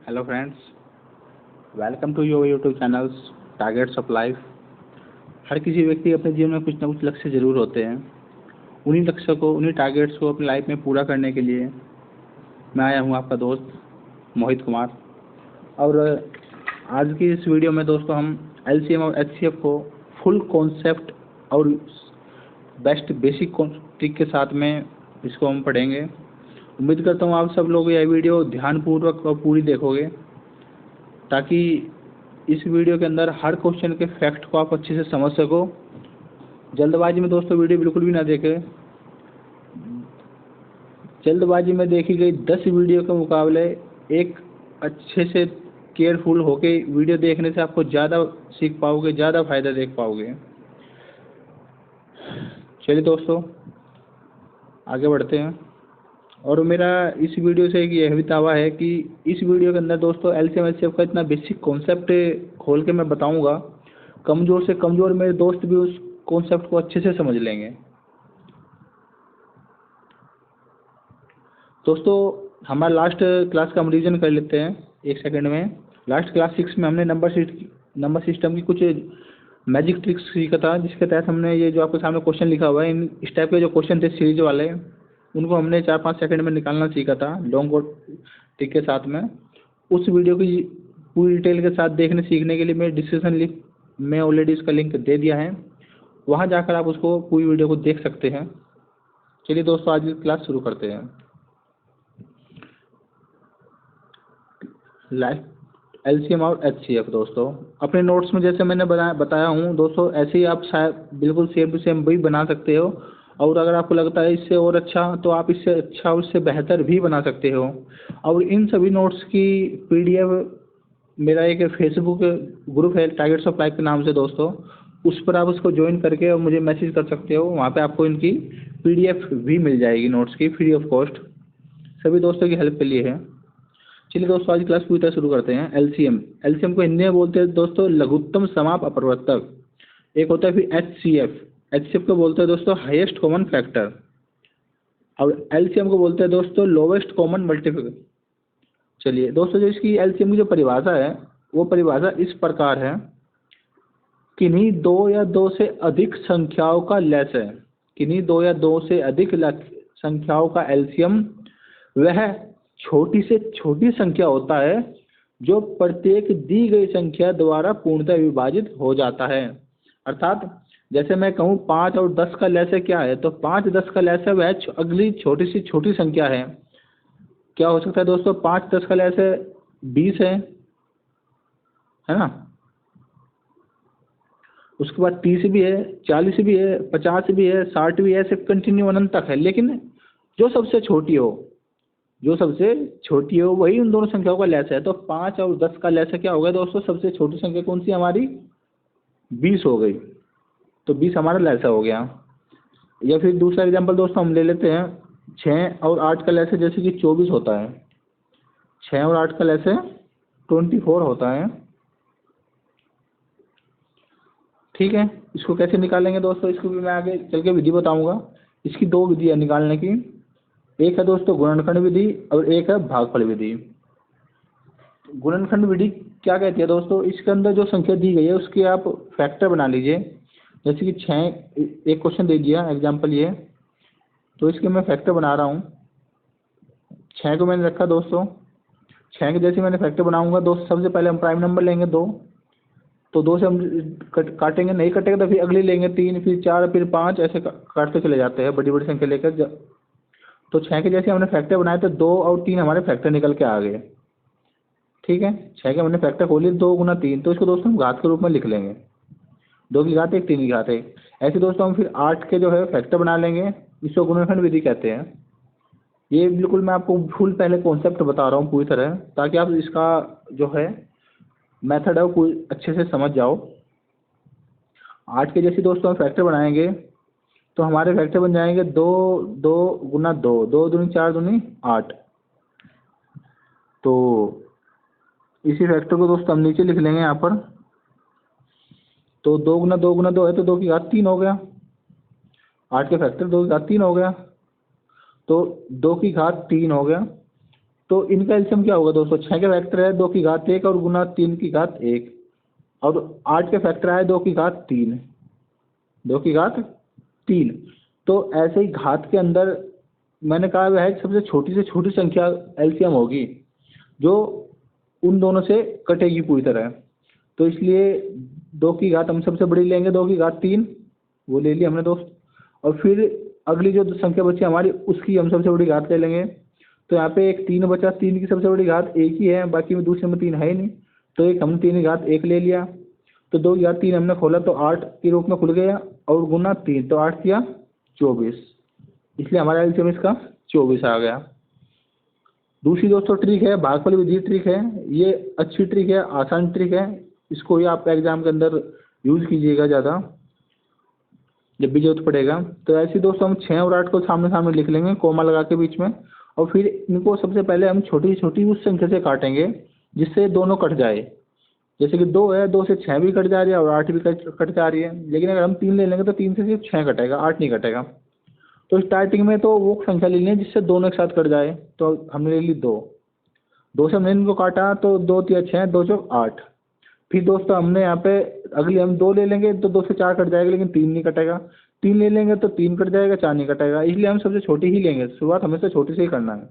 Hello friends, welcome to your YouTube channels targets of life. हर किसी व्यक्ति के अपने जीवन में कुछ ना कुछ लक्ष्य जरूर होते हैं। उन्हीं लक्ष्य को, उन्हीं टारगेट्स को अपनी लाइफ में पूरा करने के लिए मैं आया हूँ, आपका दोस्त मोहित कुमार। और आज की इस वीडियो में दोस्तों हम एलसीएम और एचसीएफ को फुल कॉन्सेप्ट और बेस्ट बेसिक ट्रिक के साथ में इसको हम पढ़ेंगे। उम्मीद करता हूँ आप सब लोग यह वीडियो ध्यानपूर्वक और पूरी देखोगे, ताकि इस वीडियो के अंदर हर क्वेश्चन के फैक्ट को आप अच्छे से समझ सको। जल्दबाजी में दोस्तों वीडियो बिल्कुल भी ना देखें। जल्दबाजी में देखी गई 10 वीडियो के मुकाबले एक अच्छे से केयरफुल होके वीडियो देखने से आपको ज़्यादा सीख पाओगे, ज़्यादा फायदा देख पाओगे। चलिए दोस्तों आगे बढ़ते हैं। और मेरा इस वीडियो से एक यह भी दावा है कि इस वीडियो के अंदर दोस्तों एलसीएम एचसीएफ का इतना बेसिक कॉन्सेप्ट खोल के मैं बताऊंगा, कमज़ोर से कमज़ोर मेरे दोस्त भी उस कॉन्सेप्ट को अच्छे से समझ लेंगे। दोस्तों हमारा लास्ट क्लास का हम रिवीजन कर लेते हैं एक सेकंड में। लास्ट क्लास 6 में हमने नंबर सिस्टम की कुछ मैजिक ट्रिक्स सीखा था, जिसके तहत हमने ये जो आपके सामने क्वेश्चन लिखा हुआ है, इस टाइप के जो क्वेश्चन थे सीरीज वाले, उनको हमने 4-5 सेकंड में निकालना सीखा था लॉन्ग और टिक के साथ में। उस वीडियो की पूरी डिटेल के साथ देखने सीखने के लिए मैं डिस्क्रिप्शन लिंक में ऑलरेडी इसका लिंक दे दिया है, वहाँ जाकर आप उसको पूरी वीडियो को देख सकते हैं। चलिए दोस्तों आज की क्लास शुरू करते हैं। लाइफ एलसीएम और एचसीएफ दोस्तों अपने नोट्स में जैसे मैंने बताया हूँ दोस्तों, ऐसे ही आप शायद बिल्कुल सेम टू सेम भी बना सकते हो। और अगर आपको लगता है इससे और अच्छा, तो आप इससे अच्छा और इससे बेहतर भी बना सकते हो। और इन सभी नोट्स की पीडीएफ मेरा एक फेसबुक ग्रुप है टारगेट्स ऑफ लाइफ के नाम से दोस्तों, उस पर आप उसको ज्वाइन करके और मुझे मैसेज कर सकते हो। वहाँ पे आपको इनकी पीडीएफ भी मिल जाएगी नोट्स की, फ्री ऑफ कॉस्ट। सभी दोस्तों की हेल्प के लिए है। चलिए दोस्तों आज क्लास पूरी तरह शुरू करते हैं। एलसीएम को हिंदी में बोलते हैं दोस्तों लघुत्तम समाप अपवर्तक। एक होता है फिर एचसीएफ को बोलते हैं दोस्तों हाईएस्ट कॉमन फैक्टर। और एलसीएम को बोलते हैं दोस्तों लोवेस्ट कॉमन मल्टीपल। चलिए दोस्तों, जो इसकी एलसीएम की जो परिभाषा है, वो परिभाषा इस प्रकार है, किन्हीं 2 या 2 से अधिक संख्याओं का लेस है। किन्हीं 2 या 2 से अधिक संख्याओं का एलसीएम वह छोटी से छोटी संख्या होता है जो प्रत्येक दी गई संख्या द्वारा पूर्णतः विभाजित हो जाता है। अर्थात जैसे मैं कहूँ 5 और 10 का लैसे क्या है, तो 5 10 का लैसे वह अगली छोटी से छोटी संख्या है। क्या हो सकता है दोस्तों, 5 10 का लैसे 20 है ना। उसके बाद 30 भी है, 40 भी है, 50 भी है, 60 भी है, ऐसे कंटिन्यू अनंत तक है। लेकिन जो सबसे छोटी हो वही उन दोनों संख्याओं का लैस है। तो 5 और 10 का लैस क्या हो गया दोस्तों, सबसे छोटी संख्या कौन सी हमारी 20 हो गई, तो 20 हमारा लैसा हो गया। या फिर दूसरा एग्जांपल दोस्तों हम ले लेते हैं, 6 और 8 का लैसे जैसे कि 24 होता है, 6 और 8 का लैसे 24 होता है। ठीक है, इसको कैसे निकालेंगे दोस्तों, इसको भी मैं आगे चल के विधि बताऊंगा। इसकी 2 विधि है निकालने की, एक है दोस्तों गुणनखंड विधि और एक है भागफल विधि। गुणनखंड विधि क्या कहती है दोस्तों, इसके अंदर जो संख्या दी गई है उसकी आप फैक्टर बना लीजिए। जैसे कि 6, एक क्वेश्चन दे दिया एग्जांपल ये, तो इसके मैं फैक्टर बना रहा हूँ। 6 को मैंने रखा दोस्तों, 6 के जैसे मैंने फैक्टर बनाऊंगा दोस्तों, सबसे पहले हम प्राइम नंबर लेंगे 2, तो 2 से हम काटेंगे, नहीं कटेगा तो फिर अगली लेंगे 3, फिर 4, फिर 5, ऐसे काटते चले जाते हैं बड़ी बड़ी संख्या लेकर। तो 6 के जैसे हमने फैक्टर बनाए तो 2 और 3 हमारे फैक्टर निकल के आ गए। ठीक है, 6 के हमने फैक्टर खोली 2 गुना 3, तो इसको दोस्तों हम घात के रूप में लिख लेंगे, 2 की घात 1, 3 की घात 1। ऐसे दोस्तों हम फिर 8 के जो है फैक्टर बना लेंगे, इसको गुणनखंड विधि कहते हैं। ये बिल्कुल मैं आपको फुल पहले कॉन्सेप्ट बता रहा हूँ पूरी तरह, ताकि आप इसका जो है मेथड है वो अच्छे से समझ जाओ। 8 के जैसे दोस्तों हम फैक्टर बनाएंगे तो हमारे फैक्टर बन जाएंगे 2 2 गुना 2, 2 दूनी 4 दूनी 8। तो इसी फैक्टर को दोस्तों हम नीचे लिख लेंगे यहाँ पर। तो 2 गुना 2 गुना 2 है, तो 2 की घात 3 हो गया। 8 के फैक्टर 2 की घात 3 हो गया, तो 2 की घात 3 हो गया। तो इनका एलसीएम क्या होगा दोस्तों, 6 के फैक्टर है 2 की घात 1 और गुना 3 की घात 1, और 8 के फैक्टर है 2 की घात 3, 2 की घात 3। तो ऐसे ही घात के अंदर मैंने कहा हुआ है कि सबसे छोटी से छोटी संख्या एलसीएम होगी जो उन दोनों से कटेगी पूरी तरह। तो इसलिए 2 की घात हम सबसे बड़ी लेंगे, 2 की घात 3 वो ले लिया हमने दोस्त, और फिर अगली जो संख्या बची हमारी उसकी हम सबसे बड़ी घात ले लेंगे। तो यहाँ पे एक 3 बचा, 3 की सबसे बड़ी घात 1 ही है, बाकी में दूसरे में 3 है ही नहीं, तो एक हमने 3 की घात 1 ले लिया। तो 2 की घात 3 हमने खोला तो 8 के रूप में खुल गया, और गुना 3 तो 8 किया 24, इसलिए हमारा एलसीएम इसका 24 आ गया। दूसरी दोस्तों ट्रिक है, भागफल विधि ट्रिक है, ये अच्छी ट्रिक है, आसान ट्रिक है, इसको ही आप एग्जाम के अंदर यूज़ कीजिएगा ज़्यादा जब भी जरूरत पड़ेगा। तो ऐसे दोस्तों हम 6 और 8 को सामने सामने लिख लेंगे कोमा लगा के बीच में, और फिर इनको सबसे पहले हम छोटी छोटी उस संख्या से काटेंगे जिससे दोनों कट जाए। जैसे कि 2 है, 2 से 6 भी कट जा रही है और 8 भी कट जा रही है, लेकिन अगर हम 3 ले लेंगे तो 3 से सिर्फ 6 कटेगा, 8 नहीं कटेगा। तो स्टार्टिंग में तो वो संख्या ले लें जिससे दोनों एक साथ कट जाए, तो हमने ले ली 2, 2 से हमने इनको काटा तो 2 तिया 6, 2 चौक 8। फिर दोस्तों हमने यहाँ पे अगली हम 2 ले लेंगे तो 2 से 4 कट जाएगा, लेकिन 3 नहीं कटेगा, 3 ले लेंगे तो 3 कट जाएगा, 4 नहीं कटेगा, इसलिए हम सबसे छोटी ही लेंगे, शुरुआत हमेशा छोटी से ही करना है।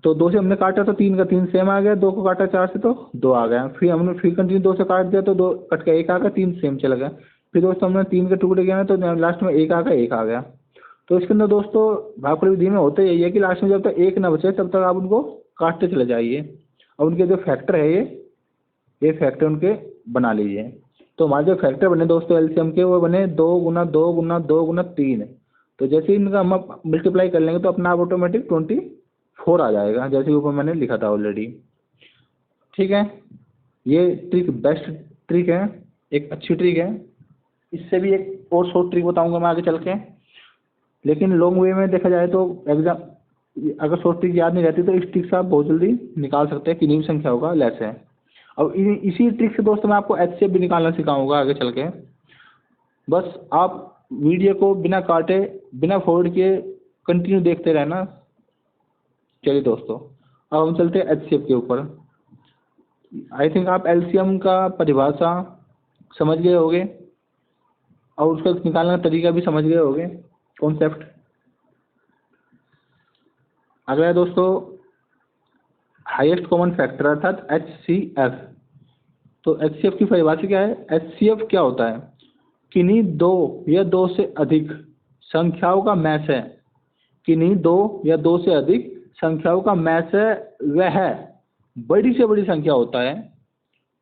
तो 2 से हमने काटा तो 3 का 3 सेम आ गया, 2 को काटा 4 से तो 2 आ गया, फिर हमने फिर कंटिन्यू 2 से काट दिया तो 2 कट के 1 आ गया, 3 सेम चला गया। फिर दोस्तों हमने 3 के टुकड़े किए तो लास्ट में 1 आ गया, 1 आ गया। तो इसके अंदर दोस्तों भागफल विधि में होता यही है कि लास्ट में जब तक 1 ना बचे तब तक आप उनको काटते चले जाइए, और उनके जो फैक्टर है ये फैक्टर उनके बना लीजिए। तो हमारे जो फैक्टर बने दोस्तों एलसीएम के वो बने 2 गुना 2 गुना 2 गुना 3। तो जैसे ही इनका हम मल्टीप्लाई कर लेंगे तो अपना आप ऑटोमेटिक 24 आ जाएगा, जैसे ऊपर मैंने लिखा था ऑलरेडी। ठीक है, ये ट्रिक बेस्ट ट्रिक है, एक अच्छी ट्रिक है। इससे भी एक और शॉर्ट ट्रिक बताऊंगा मैं आगे चल के, लेकिन लॉन्ग वे में देखा जाए तो एग्जाम अगर शॉर्ट ट्रिक याद नहीं रहती तो इस ट्रिक से आप बहुत जल्दी निकाल सकते हैं कितनी भी संख्या होगा लेस है। और इसी ट्रिक से दोस्तों मैं आपको एचसीएफ भी निकालना सिखाऊंगा आगे चल के। बस आप वीडियो को बिना काटे बिना फॉरवर्ड किए कंटिन्यू देखते रहना। चलिए दोस्तों अब हम चलते हैं एचसीएफ के ऊपर। आई थिंक आप एलसीएम का परिभाषा समझ गए होंगे और उसका निकालने का तरीका भी समझ गए होंगे, कॉन्सेप्ट। अगला है दोस्तों हाईएस्ट कॉमन फैक्टर अर्थात एचसीएफ। तो एचसीएफ की परिभाषा क्या है? एचसीएफ क्या होता है? किन्हीं 2 या 2 से अधिक संख्याओं का मैच है, किन्हीं 2 या 2 से अधिक संख्याओं का मैच है, वह बड़ी से बड़ी संख्या होता है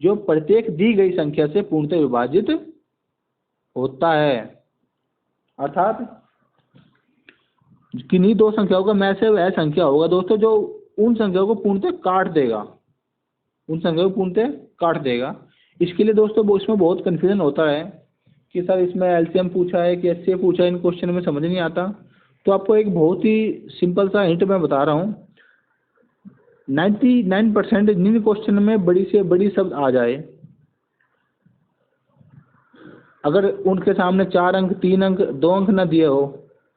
जो प्रत्येक दी गई संख्या से पूर्णतः विभाजित होता है। अर्थात किन्हीं 2 संख्याओं का मैच है वह संख्या होगा दोस्तों जो उन संख्याओं को पूर्णतः काट देगा, उन संख्याओं को पूर्णतः काट देगा। इसके लिए दोस्तों इसमें बहुत कन्फ्यूजन होता है कि सर इसमें एलसीएम पूछा है कि एचसीएफ पूछा है, इन क्वेश्चन में समझ नहीं आता। तो आपको एक बहुत ही सिंपल सा हिंट मैं बता रहा हूँ। 99% जिन क्वेश्चन में बड़ी से बड़ी शब्द आ जाए, अगर उनके सामने 4 अंक 3 अंक 2 अंक ना दिए हो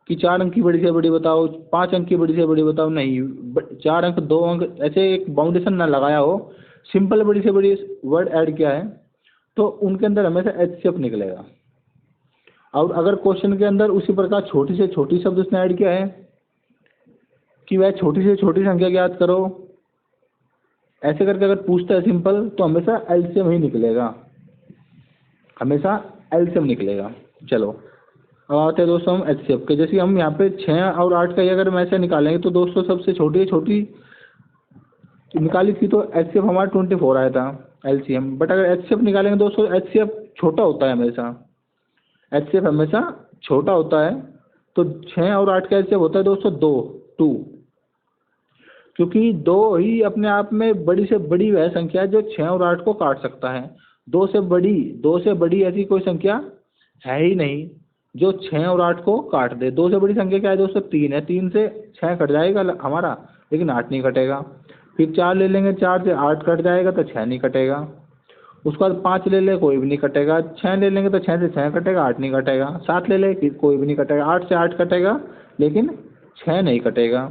कि 4 अंक की बड़ी से बड़ी बताओ, 5 अंक की बड़ी से बड़ी बताओ, नहीं 4 अंक 2 अंक ऐसे एक बाउंडेशन ना लगाया हो, सिंपल बड़ी से बड़ी वर्ड ऐड किया है, तो उनके अंदर हमेशा एचसीएफ निकलेगा। और अगर क्वेश्चन के अंदर उसी प्रकार छोटी से छोटी शब्द उसने ऐड किया है कि वह छोटी से छोटी संख्या ज्ञात करो, ऐसे करके अगर पूछता है सिंपल, तो हमेशा एलसीएम ही निकलेगा, हमेशा एलसीएम निकलेगा। चलो अब आते हैं दोस्तों हम एचसीएफ के। जैसे हम यहाँ पे 6 और 8 का ही अगर हम ऐसे निकालेंगे तो दोस्तों सबसे छोटी निकाली थी तो एचसीएफ हमारा 24 आया था एलसीएम। बट अगर एचसीएफ निकालेंगे दोस्तों एचसीएफ छोटा होता है, हमेशा एचसीएफ हमेशा छोटा होता है। तो 6 और 8 का एचसीएफ होता है दोस्तों 2, क्योंकि 2 ही अपने आप में बड़ी से बड़ी वह संख्या है जो 6 और 8 को काट सकता है। 2 से बड़ी ऐसी कोई संख्या है ही नहीं जो 6 और 8 को काट दे। 2 से बड़ी संख्या क्या है दोस्तों? 3 है, 3 से 6 कट जाएगा हमारा, लेकिन 8 नहीं कटेगा। फिर 4 ले लेंगे, 4 से 8 कट जाएगा तो 6 नहीं कटेगा। उसके बाद 5 ले ले, कोई भी नहीं कटेगा। 6 ले लेंगे तो 6 से 6 कटेगा, 8 नहीं कटेगा। 7 ले ले कोई भी नहीं कटेगा। 8 से 8 कटेगा, लेकिन 6 नहीं कटेगा।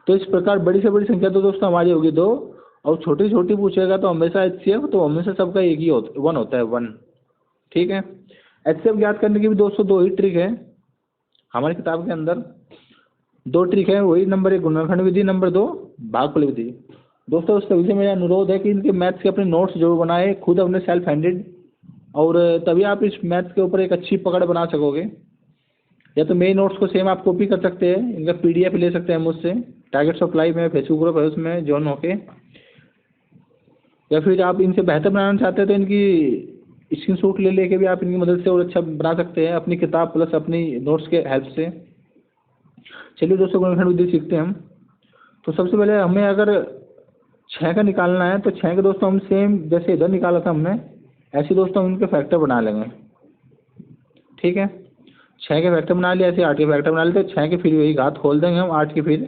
तो इस प्रकार बड़ी से बड़ी संख्या तो दोस्तों हमारी होगी 2, और छोटी छोटी पूछेगा तो हमेशा HCF, तो हमेशा सबका एक ही वन होता है, 1। ठीक है। HCF ज्ञात करने की भी दोस्तों 2 ही ट्रिक है हमारी किताब के अंदर। 2 ट्रिक है, वही नंबर 1 गुणनखंड विधि, नंबर 2 भागफल विधि। दोस्तों सभी से मेरा अनुरोध है कि इनके मैथ्स के अपने नोट्स जरूर बनाए, खुद अपने सेल्फ हैंडेड, और तभी आप इस मैथ्स के ऊपर एक अच्छी पकड़ बना सकोगे। या तो मेरे नोट्स को सेम आप कॉपी कर सकते हैं, इनका PDF ले सकते हैं मुझसे, टारगेट सप्लाई में फेसबुक ग्रुप है उसमें ज्वाइन होके। या फिर आप इनसे बेहतर बनाना चाहते हैं तो इनकी स्क्रीनशॉट ले लेके भी आप इनकी मदद से और अच्छा बना सकते हैं, अपनी किताब प्लस अपनी नोट्स के हेल्प से। चलिए दोस्तों गुणनखंड विधि सीखते हैं हम। तो सबसे पहले हमें अगर 6 का निकालना है तो 6 के दोस्तों हम सेम जैसे इधर निकाला था हमने, ऐसे दोस्तों हम इनके फैक्टर बना लेंगे। ठीक है। 6 के फैक्टर बना लिया, ऐसे 8 के फैक्टर बना लेते, 6 के फिर वही घात खोल देंगे हम, 8 के फिर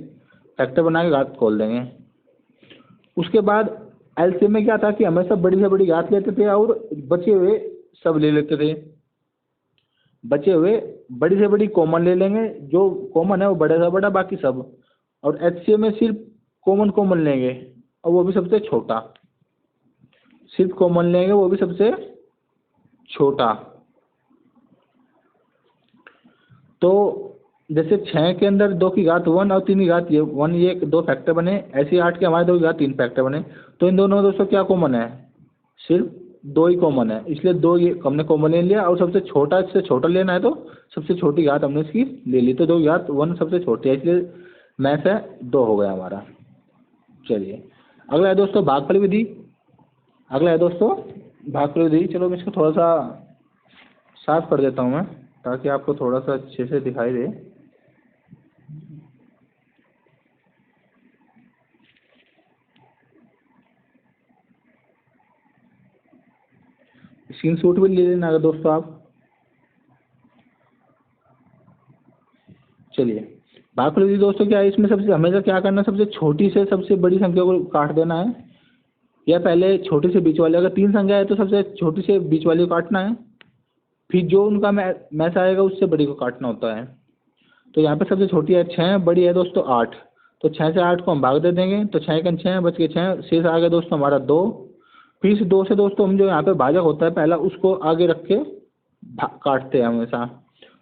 फैक्टर बना के घात खोल देंगे। उसके बाद एलसीएम में क्या था कि हमेशा बड़ी से बड़ी घात लेते थे और बचे हुए सब ले लेते थे। बचे हुए बड़ी से बड़ी कॉमन ले लेंगे, जो कॉमन है वो बड़े से बड़ा, बाकी सब। और HCF में सिर्फ कॉमन कॉमन लेंगे और वो भी सबसे छोटा, सिर्फ कॉमन लेंगे वो भी सबसे छोटा। तो जैसे 6 के अंदर 2 की घात 1 और 3 की घात 1, ये 2 फैक्टर बने, ऐसे ही 8 के हमारे 2 की घात 3 फैक्टर बने। तो इन दोनों में दोस्तों क्या कॉमन है? सिर्फ 2 ही कॉमन है, इसलिए 2 ये हमने कॉमन ले लिया। और सबसे छोटा इससे छोटा लेना है तो सबसे छोटी घात हमने इसकी ले ली, तो 2 की घात 1 सबसे छोटी है, इसलिए मैथ है 2 हो गया हमारा। चलिए अगला है दोस्तों भागफल विधि। अगला है दोस्तों भागफल विधि। चलो मैं इसको थोड़ा सा साफ कर देता हूँ मैं, ताकि आपको थोड़ा सा अच्छे से दिखाई दे। स्क्रीनशॉट भी ले लेना अगर दोस्तों आप। चलिए भागफल विधि दोस्तों क्या है, इसमें सबसे हमेशा क्या करना है, सबसे छोटी से सबसे बड़ी संख्या को काट देना है, या पहले छोटी से बीच वाले, अगर 3 संख्या है तो सबसे छोटी से बीच वाली को काटना है, फिर जो उनका मैच आएगा उससे बड़ी को काटना होता है। तो यहाँ पे सबसे छोटी है 6, बड़ी है दोस्तों 8, तो 6 से 8 को हम भाग दे देंगे, तो 6 का 6 बच के 6, शेष आ गया दोस्तों हमारा 2। फिर इस 2 से दोस्तों हम जो यहाँ पे भाजक होता है पहला, उसको आगे रख के काटते हैं हमेशा।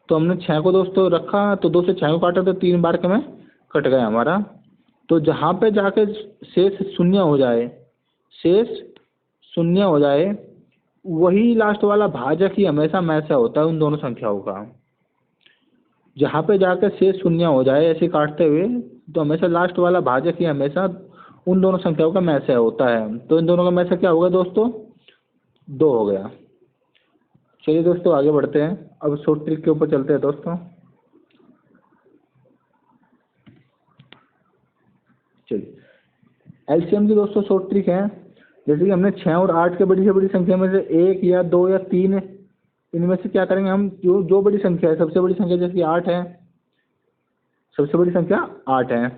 तो हमने 6 को दोस्तों रखा, तो 2 से 6 को काटा तो 3 बार के में कट गया हमारा। तो जहाँ पे जाके शेष शून्य हो जाए, शेष शून्य हो जाए, वही लास्ट वाला भाजक ही हमेशा मैच से होता है उन दोनों संख्याओं का। जहाँ पे जाकर शेष शून्य हो जाए ऐसे काटते हुए, तो हमेशा लास्ट वाला भाजक ही हमेशा उन दोनों संख्याओं का मैच से होता है। तो इन दोनों का मैच क्या होगा दोस्तों? 2 हो गया। चलिए दोस्तों आगे बढ़ते हैं, अब शॉर्ट ट्रिक के ऊपर चलते हैं दोस्तों। चलिए एलसीएम की दोस्तों शॉर्ट ट्रिक है, जैसे कि हमने 6 और 8 के बड़ी से बड़ी संख्या में से 1 या 2 या 3 इनमें से क्या करेंगे हम, जो बड़ी संख्या है, सबसे बड़ी संख्या जैसे कि 8 है, सबसे बड़ी संख्या 8 है,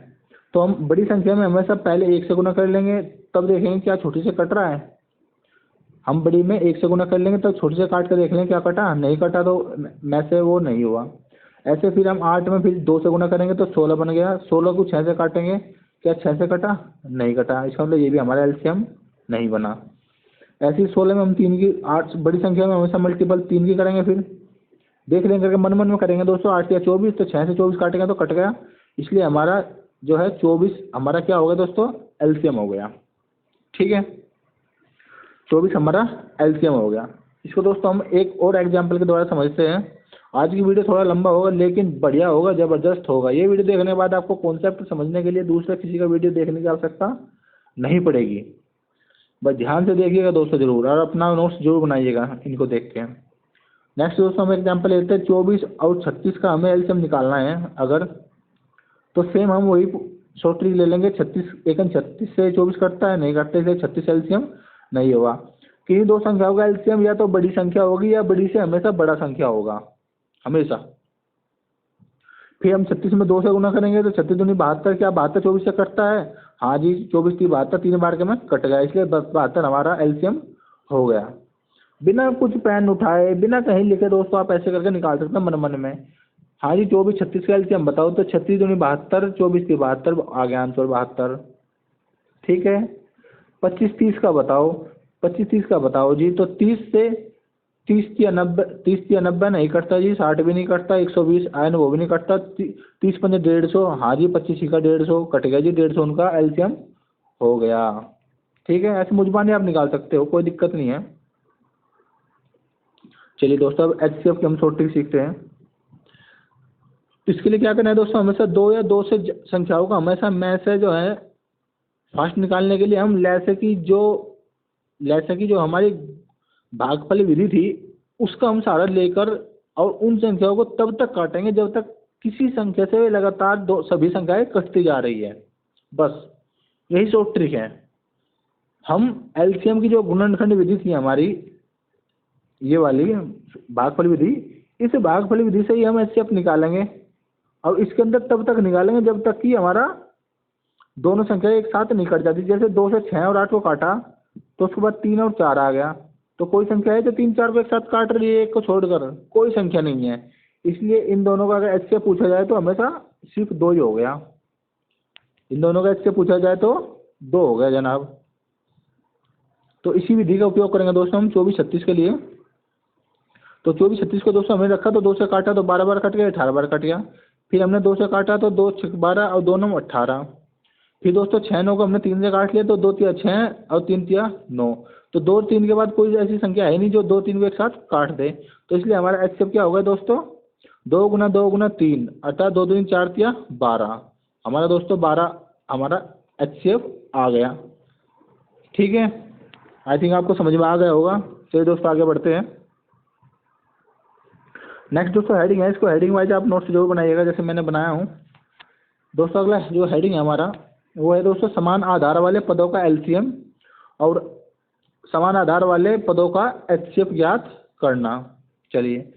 तो हम बड़ी संख्या में हमेशा पहले 1 से गुना कर लेंगे, तब देखेंगे क्या छोटी से कट रहा है। हम बड़ी में 1 से गुना कर लेंगे तब छोटी से काट कर देख लें क्या कटा, नहीं कटा तो में से वो नहीं हुआ। ऐसे फिर हम 8 में फिर 2 से गुना करेंगे तो 16 बन गया, 16 को 6 से काटेंगे, क्या 6 से कटा, नहीं कटा, इसका मतलब ये भी हमारा एलसीएम नहीं बना। ऐसे ही 16 में हम 3 की 8 बड़ी संख्या में हमेशा मल्टीपल 3 की करेंगे, फिर देख लेंगे करके मन मन में करेंगे दोस्तों, 8 या 24, तो 6 से 24 काटेंगे तो कट गया, इसलिए हमारा जो है 24 हमारा क्या हो गया दोस्तों, एलसीएम हो गया। ठीक है, 24 हमारा एलसीएम हो गया। इसको दोस्तों हम एक और एग्जाम्पल के द्वारा समझते हैं। आज की वीडियो थोड़ा लंबा होगा लेकिन बढ़िया होगा, ज़बरदस्त होगा। ये वीडियो देखने के बाद आपको कॉन्सेप्ट समझने के लिए दूसरा किसी का वीडियो देखने की आवश्यकता नहीं पड़ेगी। बस ध्यान से देखिएगा दोस्तों जरूर, और अपना नोट्स जरूर बनाइएगा इनको देख के। नेक्स्ट दोस्तों हम एग्जाम्पल लेते हैं, 24 और 36 का हमें एलसीएम निकालना है अगर, तो सेम हम वही शॉर्ट ट्रिक ले लेंगे। 36 एकन 36 से 24 कटता है, नहीं कटता, इसलिए 36 एलसीएम नहीं होगा। किन्हीं दो संख्याओं का एलसीएम या तो बड़ी संख्या होगी या बड़ी से हमेशा बड़ा संख्या होगा, हमेशा। फिर हम 36 में 2 से गुना करेंगे तो 36 दूनी 72, क्या 72 24 से कटता है? हाँ जी, 24 की 72 3 बार के में कट गया, इसलिए 72 हमारा एलसीएम हो गया। बिना कुछ पेन उठाए, बिना कहीं लिखे दोस्तों आप ऐसे करके निकाल सकते हैं मन मन में। हाँ जी, 24 36 का एलसीएम बताओ तो 36 दूनी 72, 24 की 72 आ गया आंसर 72। ठीक है, 25 30 का बताओ, 25 30 का बताओ जी। तो 30 या 90 नहीं कटता जी, 60 भी नहीं कटता, 120 आयन वो भी नहीं कटता, 30 5 150। हाँ जी, 25 का 150 कट गया जी, 150 उनका एलसीएम हो गया। ठीक है, ऐसे मुझबानी आप निकाल सकते हो, कोई दिक्कत नहीं है। चलिए दोस्तों, अब एचसीएफ की हम शॉर्ट ट्रिक सीखते हैं। तो इसके लिए क्या करना है दोस्तों, हमेशा दो या दो से संख्याओं का हमेशा में से जो है फर्स्ट निकालने के लिए हम लैसे की जो हमारी भागफल विधि थी उसका हम सहारा लेकर और उन संख्याओं को तब तक काटेंगे जब तक किसी संख्या से लगातार दो सभी संख्याएं कटती जा रही है। बस यही शॉर्ट ट्रिक है। हम एलसीएम की जो गुणनखंड विधि थी हमारी, ये वाली भागफल विधि, इस भागफल विधि से ही हम एचसीएफ निकालेंगे और इसके अंदर तब तक निकालेंगे जब तक कि हमारा दोनों संख्या एक साथ नहीं कट जाती। जैसे 2 से 6 और 8 को काटा तो उसके बाद 3 और 4 आ गया, तो कोई संख्या है जो 3 4 को एक साथ काट रही है, एक को छोड़कर कोई संख्या नहीं है। इसलिए इन दोनों का अगर एच से पूछा जाए तो हमेशा सिर्फ 2 ही हो गया। इन दोनों का एच से पूछा जाए तो 2 हो गया जनाब। तो इसी विधि का उपयोग करेंगे दोस्तों हम 24 36 के लिए। तो 24 36 को दोस्तों हमने रखा तो 2 से काटा तो 12 बार कट गया, 18 बार कट गया। फिर हमने 2 से काटा तो 2 6 12 और 2 9 18। फिर दोस्तों 6 9 को हमने 3 से काट लिया तो 2 तिया 6 और 3 तिया 9। तो 2 और 3 के बाद कोई ऐसी संख्या है नहीं जो 2 3 को एक साथ काट दे। तो इसलिए हमारा एचसीएफ क्या होगा दोस्तों, 2 गुना 2 गुना 3 अर्थात 2 2 4 तिया 12। हमारा दोस्तों 12 हमारा एचसीएफ आ गया। ठीक है, आई थिंक आपको समझ में आ गया होगा। चलिए दोस्तों आगे बढ़ते हैं। नेक्स्ट दोस्तों हेडिंग है, इसको हेडिंग वाइज आप नोट्स जरूर बनाइएगा जैसे मैंने बनाया हूँ। दोस्तों अगला जो हेडिंग है हमारा वो है दोस्तों समान आधार वाले पदों का एलसीएम और समान आधार वाले पदों का एचसीएफ ज्ञात करना। चलिए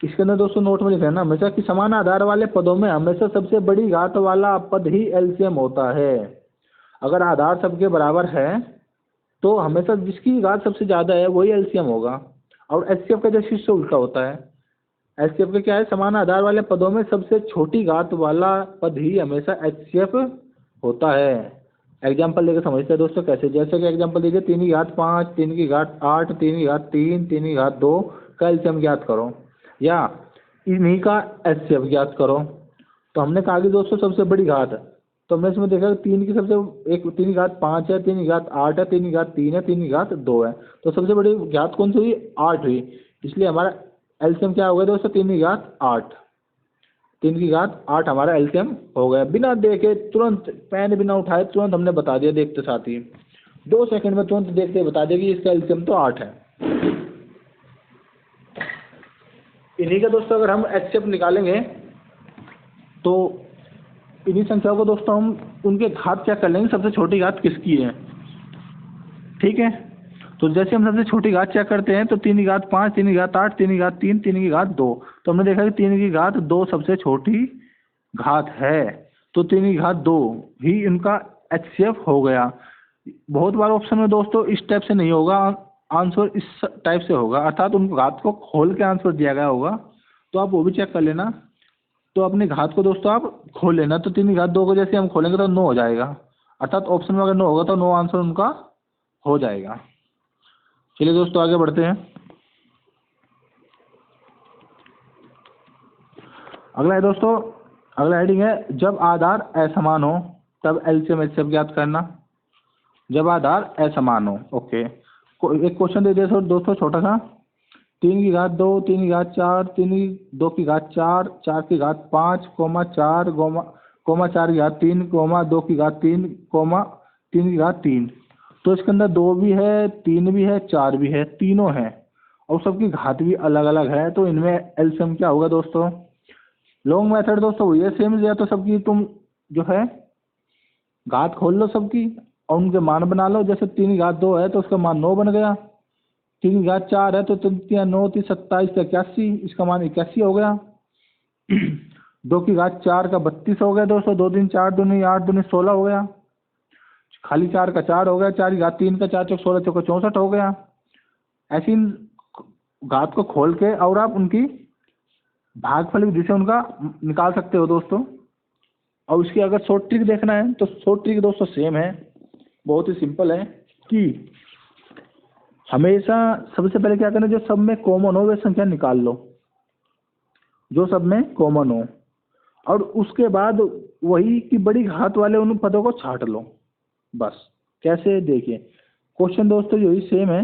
इसके अंदर दोस्तों नोट में लिखना हमेशा कि समान आधार वाले पदों में हमेशा सबसे बड़ी घात वाला पद ही एलसीएम होता है। अगर आधार सबके बराबर है तो हमेशा जिसकी घात सबसे ज़्यादा है वही एलसीएम होगा। और एचसीएफ का जैसे इससे उल्टा होता है। एचसीएफ का क्या है, समान आधार वाले पदों में सबसे छोटी घात वाला पद ही हमेशा एचसीएफ होता है। एग्जाम्पल लेकर समझते हैं दोस्तों कैसे। जैसे कि एग्जाम्पल दीजिए 3 की घात 5, 3 की घात 8, 3 की घात 3, 3 की घात 2 का एलसीएम ज्ञात करो या इन्हीं का एचसीएफ ज्ञात करो। तो हमने कहा कि दोस्तों सबसे बड़ी घात, तो हमने इसमें देखा 3 की सबसे एक 3 की घात 5 है, 3 की घात 8 है, 3 की घात 3 है, 3 की घात 2 है। तो सबसे बड़ी घात कौन सी हुई, 8 हुई। इसलिए हमारा एलसीएम क्या हो गया दोस्तों, 3 की घात 8। 3 की घात 8 हमारा एलसीएम हो गया। बिना देखे तुरंत पेन बिना उठाए तुरंत हमने बता दिया, देखते साथ ही 2 सेकंड में तुरंत देखते बता दिया कि इसका एलसीएम तो 8 है। इन्हीं का दोस्तों अगर हम एचसीएफ निकालेंगे तो इन्हीं संख्याओं को दोस्तों हम उनके घात चेक कर लेंगे, सबसे छोटी घात किसकी है। ठीक है, तो जैसे हम सबसे छोटी घात चेक करते हैं तो 3 की घात 5, 3 की घात 8, 3 की घात 3, 3 की घात 2। तो हमने देखा कि 3 की घात 2 सबसे छोटी घात है, तो 3 की घात 2 ही इनका एचसीएफ हो गया। बहुत बार ऑप्शन में दोस्तों इस टाइप से नहीं होगा, आंसर इस टाइप से होगा, अर्थात उन घात को खोल के आंसर दिया गया होगा। तो आप वो भी चेक कर लेना। तो अपनी घात को दोस्तों आप खोल लेना। तो 3 की घात 2 को जैसे हम खोलेंगे तो 9 हो जाएगा, अर्थात ऑप्शन में अगर 9 होगा तो 9 आंसर उनका हो जाएगा। चलिए दोस्तों आगे बढ़ते हैं। अगला है दोस्तों, अगला हेडिंग है जब आधार असमान हो तब एलसीएम एचसीएफ ज्ञात करना। जब आधार असमान हो, ओके। एक क्वेश्चन दे दिया दोस्तों छोटा सा, 3 की घात 2, 3 की घात 4, 3 की 2 की घात 4, 4 की घात 5, 4 4 की घात 3, 2 की घात 3, 3 की घात 3। तो इसके अंदर 2 भी है, 3 भी है, 4 भी है, तीनों हैं और सबकी घात भी अलग अलग है। तो इनमें एलसीएम क्या होगा दोस्तों, लॉन्ग मेथड दोस्तों वही है सेम, या तो सबकी तुम जो है घात खोल लो सबकी और उनके मान बना लो। जैसे 3 की घात 2 है तो उसका मान 9 बन गया, 3 की घात 4 है तो 3 9 3 27 81, इसका मान 81 हो गया। 2 की घात 4 का 32 हो गया दोस्तों, 2 3 4 दूनी 8 दूनी 16 हो गया, खाली 4 का 4 हो गया, 4 की घात 3 का 4 चौक 16 चौक 64 हो गया। ऐसी घात को खोल के और आप उनकी भागफल विधि से उनका निकाल सकते हो दोस्तों। और उसकी अगर शॉर्ट ट्रिक देखना है तो शॉर्ट ट्रिक दोस्तों सेम है, बहुत ही सिंपल है कि हमेशा सबसे पहले क्या करना, जो सब में कॉमन हो वे संख्या निकाल लो, जो सब में कॉमन हो, और उसके बाद वही की बड़ी घात वाले उन पदों को छांट लो बस। कैसे देखिए क्वेश्चन दोस्तों यही सेम है,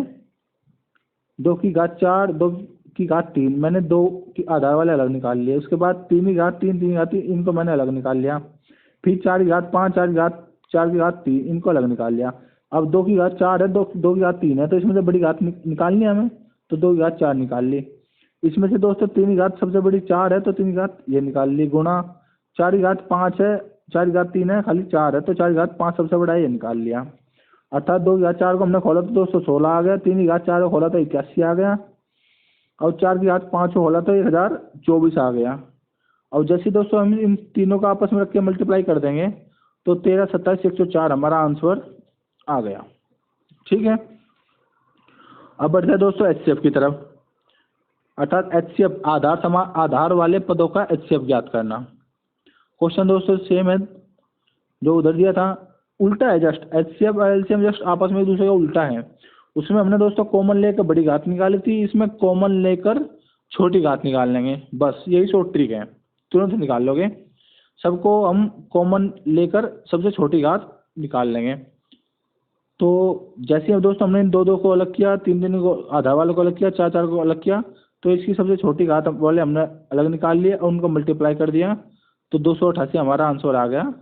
2 की घात 4 2 की घात 3, मैंने 2 की आधार वाले अलग निकाल लिए, उसके बाद 3 की घात 3 इनको मैंने अलग निकाल लिया, फिर 4 की घात 5 4 की घात 3 इनको अलग निकाल लिया। अब 2 की घात 4 है, 2 की घात 3 है, तो इसमें से बड़ी घात निकालनी है हमें, तो 2 की घात 4 निकाल ली। इसमें से दोस्तों 3 की घात सबसे बड़ी 4 है, तो 3 की घात ये निकाल ली, गुणा 4 की घात 5 है, 4 की घात 3 है, खाली 4 है, तो 4 की घात 5 सबसे बड़ा है, ये निकाल लिया। अर्थात 2 की घात 4 को हमने खोला तो दोस्तों 16 आ गया, 3 की घात 4 को खोला तो 81 आ गया, और 4 की घात 5 को खोला तो 1024 आ गया। और जैसे दोस्तों हम इन तीनों का आपस में रख के मल्टीप्लाई कर देंगे तो 13 27 104 हमारा आंसर आ गया। ठीक है, अब बढ़ते हैं दोस्तों HCF की तरफ, अर्थात HCF आधार वाले पदों का HCF ज्ञात करना। क्वेश्चन दोस्तों सेम है जो उधर दिया था, उल्टा है जस्ट, HCF और LCM जस्ट आपस में एक दूसरे का उल्टा है। उसमें हमने दोस्तों कॉमन लेकर बड़ी घात निकाली थी, इसमें कॉमन लेकर छोटी घात निकाल लेंगे, बस यही शॉर्ट ट्रिक है, तुरंत निकाल लोगे। सबको हम कॉमन लेकर सबसे छोटी घात निकाल लेंगे। तो जैसे अब दोस्तों हमने 2 2 को अलग किया, 3 3 को आधा वालों को अलग किया, 4 4 को अलग किया, तो इसकी सबसे छोटी घात वाले हमने अलग निकाल लिए और उनको मल्टीप्लाई कर दिया, तो 288 हमारा आंसर आ गया।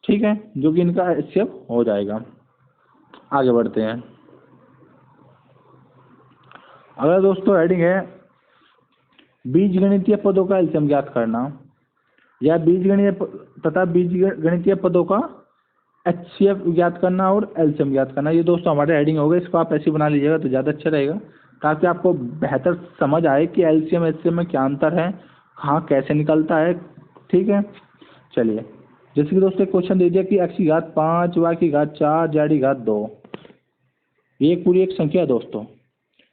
ठीक है, जो कि इनका HCF हो जाएगा। आगे बढ़ते हैं, अगला दोस्तों हेडिंग है बीजगणितीय पदों का एलसीएम ज्ञात करना, या बीजगणितीय पदों का HCF ज्ञात करना और एलसीएम ज्ञात करना। ये दोस्तों हमारे हेडिंग हो गए, इसको आप ऐसे बना लीजिएगा तो ज़्यादा अच्छा रहेगा, ताकि आपको बेहतर समझ आए कि एलसीएम HCF में क्या अंतर है, हाँ कैसे निकलता है। ठीक है, चलिए जैसे कि दोस्तों क्वेश्चन दे दिया कि x की घात 5 y की घात 4 z की घात 2, ये पूरी एक संख्या है दोस्तों।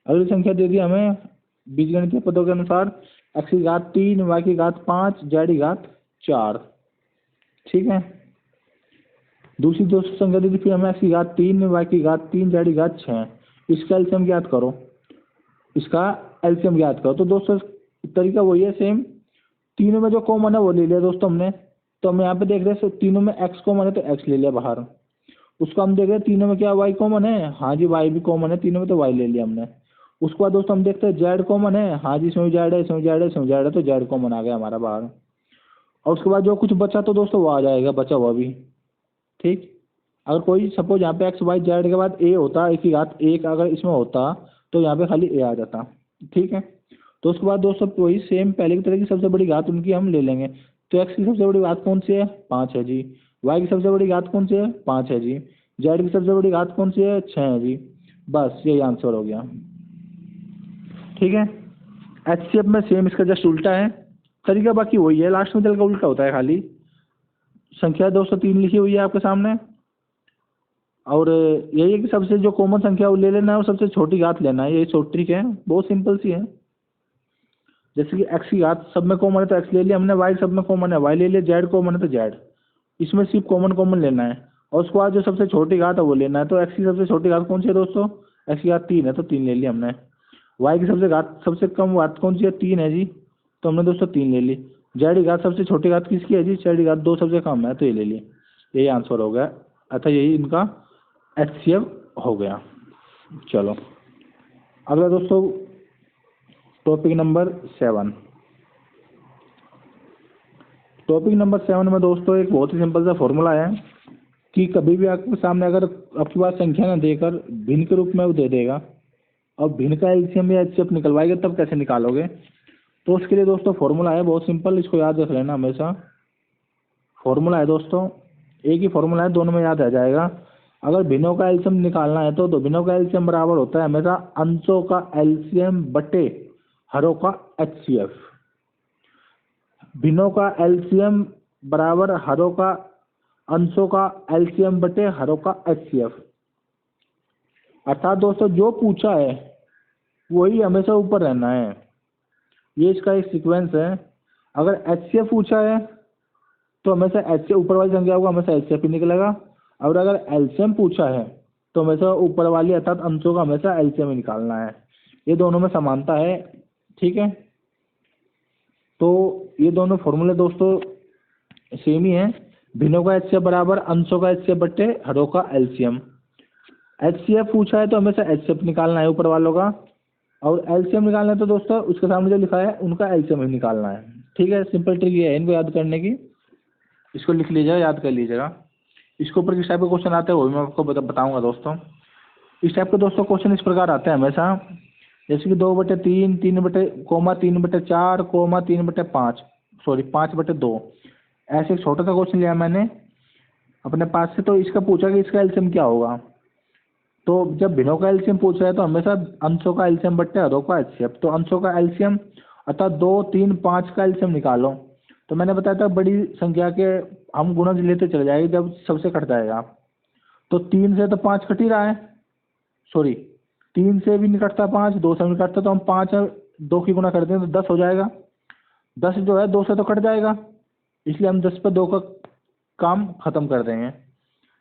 अगली संख्या दे दी हमें बीजगणितीय पदों के अनुसार x की घात 3 y की घात 5 z की घात 4। ठीक है, दूसरी दोस्तों संख्या दी थी फिर हमें x की घात 3 y की घात 3 z की घात 6, इसका एलसीएम ज्ञात करो, इसका एलसीएम ज्ञात करो। तो दोस्तों तरीका वही है सेम, तीनों में जो कॉमन है वो ले लिया दोस्तों हमने, तो हम यहाँ पे देख रहे हैं तीनों में x कॉमन है तो x ले लिया बाहर। उसको हम देख रहे हैं तीनों में क्या y कॉमन है, हाँ जी y भी कॉमन है तीनों में, तो y ले लिया हमने। उसके बाद दोस्तों हम देखते हैं z कॉमन है, हाँ जी इसमें z है, इसमें z है, इसमें z है, तो z कॉमन आ गया हमारा बाहर। और उसके बाद जो कुछ बचा तो दोस्तों वो आ जाएगा, बचा हुआ भी। ठीक, अगर कोई सपोज यहाँ पे x y z के बाद a होता, a की घात 1 अगर इसमें होता तो यहाँ पे खाली a आ जाता। ठीक है, तो उसके बाद दोस्तों वही सेम पहले की तरह की सबसे बड़ी घात उनकी हम ले लेंगे। तो x की सबसे बड़ी घात कौन सी है, 5 है जी। y की सबसे बड़ी घात कौन सी है, 5 है जी। z की सबसे बड़ी घात कौन सी है, 6 है जी। बस यही आंसर हो गया। ठीक है, HCF में सेम इसका जस्ट उल्टा है, तरीका बाकी वही है, लास्ट में चल का उल्टा होता है खाली। संख्या 203 लिखी हुई है आपके सामने, और यही है कि सबसे जो कॉमन संख्या वो ले लेना है और सबसे छोटी घात लेना है, यही शॉर्ट ट्रिक है, बहुत सिंपल सी है। जैसे कि x की घात सब में कॉमन है तो x ले लिया हमने, y सब में कॉमन है y ले लिया, z कॉमन है तो z, इसमें सिर्फ कॉमन लेना है। और उसके बाद जो सबसे छोटी घात है वो लेना है, तो x की सबसे छोटी घात कौन सी है दोस्तों, x की घात 3 है तो 3 ले लिया हमने। y की सबसे कम घात कौन सी है, 3 है जी, तो हमने दोस्तों 3 ले ली। z की घात सबसे छोटी घात किसकी है जी, z की घात 2 सबसे कम है तो ये ले ली। यही आंसर हो गया, अतः यही इनका HCF हो गया। चलो अगला दोस्तों टॉपिक नंबर 7। टॉपिक नंबर 7 में दोस्तों एक बहुत ही सिंपल सा फॉर्मूला है कि कभी भी आपके सामने अगर आपके पास संख्या ना देकर भिन्न के रूप में वो दे देगा और भिन्न का एलसीएम या HCF निकलवाएगा, तब कैसे निकालोगे। तो उसके लिए दोस्तों फॉर्मूला है बहुत सिंपल, इसको याद रख लेना हमेशा। फॉर्मूला है दोस्तों, एक ही फॉर्मूला है, दोनों में याद आ जाएगा। अगर भिन्नों का एलसीएम निकालना है तो भिन्नों का एलसीएम बराबर होता है हमेशा अंशों का एलसीएम बटे हरों का HCF। भिन्नों का एलसीएम बराबर हरों का अंशों का एलसीएम बटे हरों का HCF। अर्थात दोस्तों जो पूछा है वही हमेशा ऊपर रहना है, ये इसका एक सीक्वेंस है। अगर HCF पूछा है तो हमेशा HCF ऊपर वाली संख्या होगा, हमेशा HCF ही निकलेगा। और अगर LCM पूछा है तो हमेशा ऊपर वाली अर्थात अंशों का हमेशा LCM ही निकालना है। ये दोनों में समानता है, ठीक है। तो ये दोनों फॉर्मूले दोस्तों सेम ही है। भिन्नों का HCF बराबर अंशों का HCF बट्टे हरों का LCM। HCF पूछा है तो हमेशा HCF निकालना है ऊपर वालों का, और LCM निकालना है तो दोस्तों उसके सामने जो लिखा है उनका LCM ही निकालना है, ठीक है। सिंपल ट्रिक ये है इनको याद करने की, इसको लिख लीजिएगा, याद कर लीजिएगा। इसके ऊपर किस टाइप के क्वेश्चन आते हैं वो भी मैं आपको बताऊंगा दोस्तों। इस टाइप के दोस्तों क्वेश्चन इस प्रकार आते हैं हमेशा, जैसे कि 2/3, 3/4, 3/5, सॉरी 5/2। ऐसे एक छोटा सा क्वेश्चन लिया मैंने अपने पास से, तो इसका पूछा कि इसका एलसीएम क्या होगा। तो जब भिन्नों का एलसीएम पूछ रहा है तो हमेशा अंशों का एलसीएम बट्टे हरों का एचसीएफ। तो अंशों का एलसीएम अर्थात 2, 3, 5 का एलसीएम निकालो। तो मैंने बताया था बड़ी संख्या के हम गुणज लेते चले जाएंगे जब सबसे कट जाएगा। तो 3 से तो 5 कट ही रहा है, सॉरी 3 से भी नहीं कटता 5, 2 से भी नहीं कटता, तो हम 5 2 की गुना करते हैं तो 10 हो जाएगा। 10 जो है 2 से तो कट जाएगा, इसलिए हम 10 पे 2 का काम खत्म कर देंगे।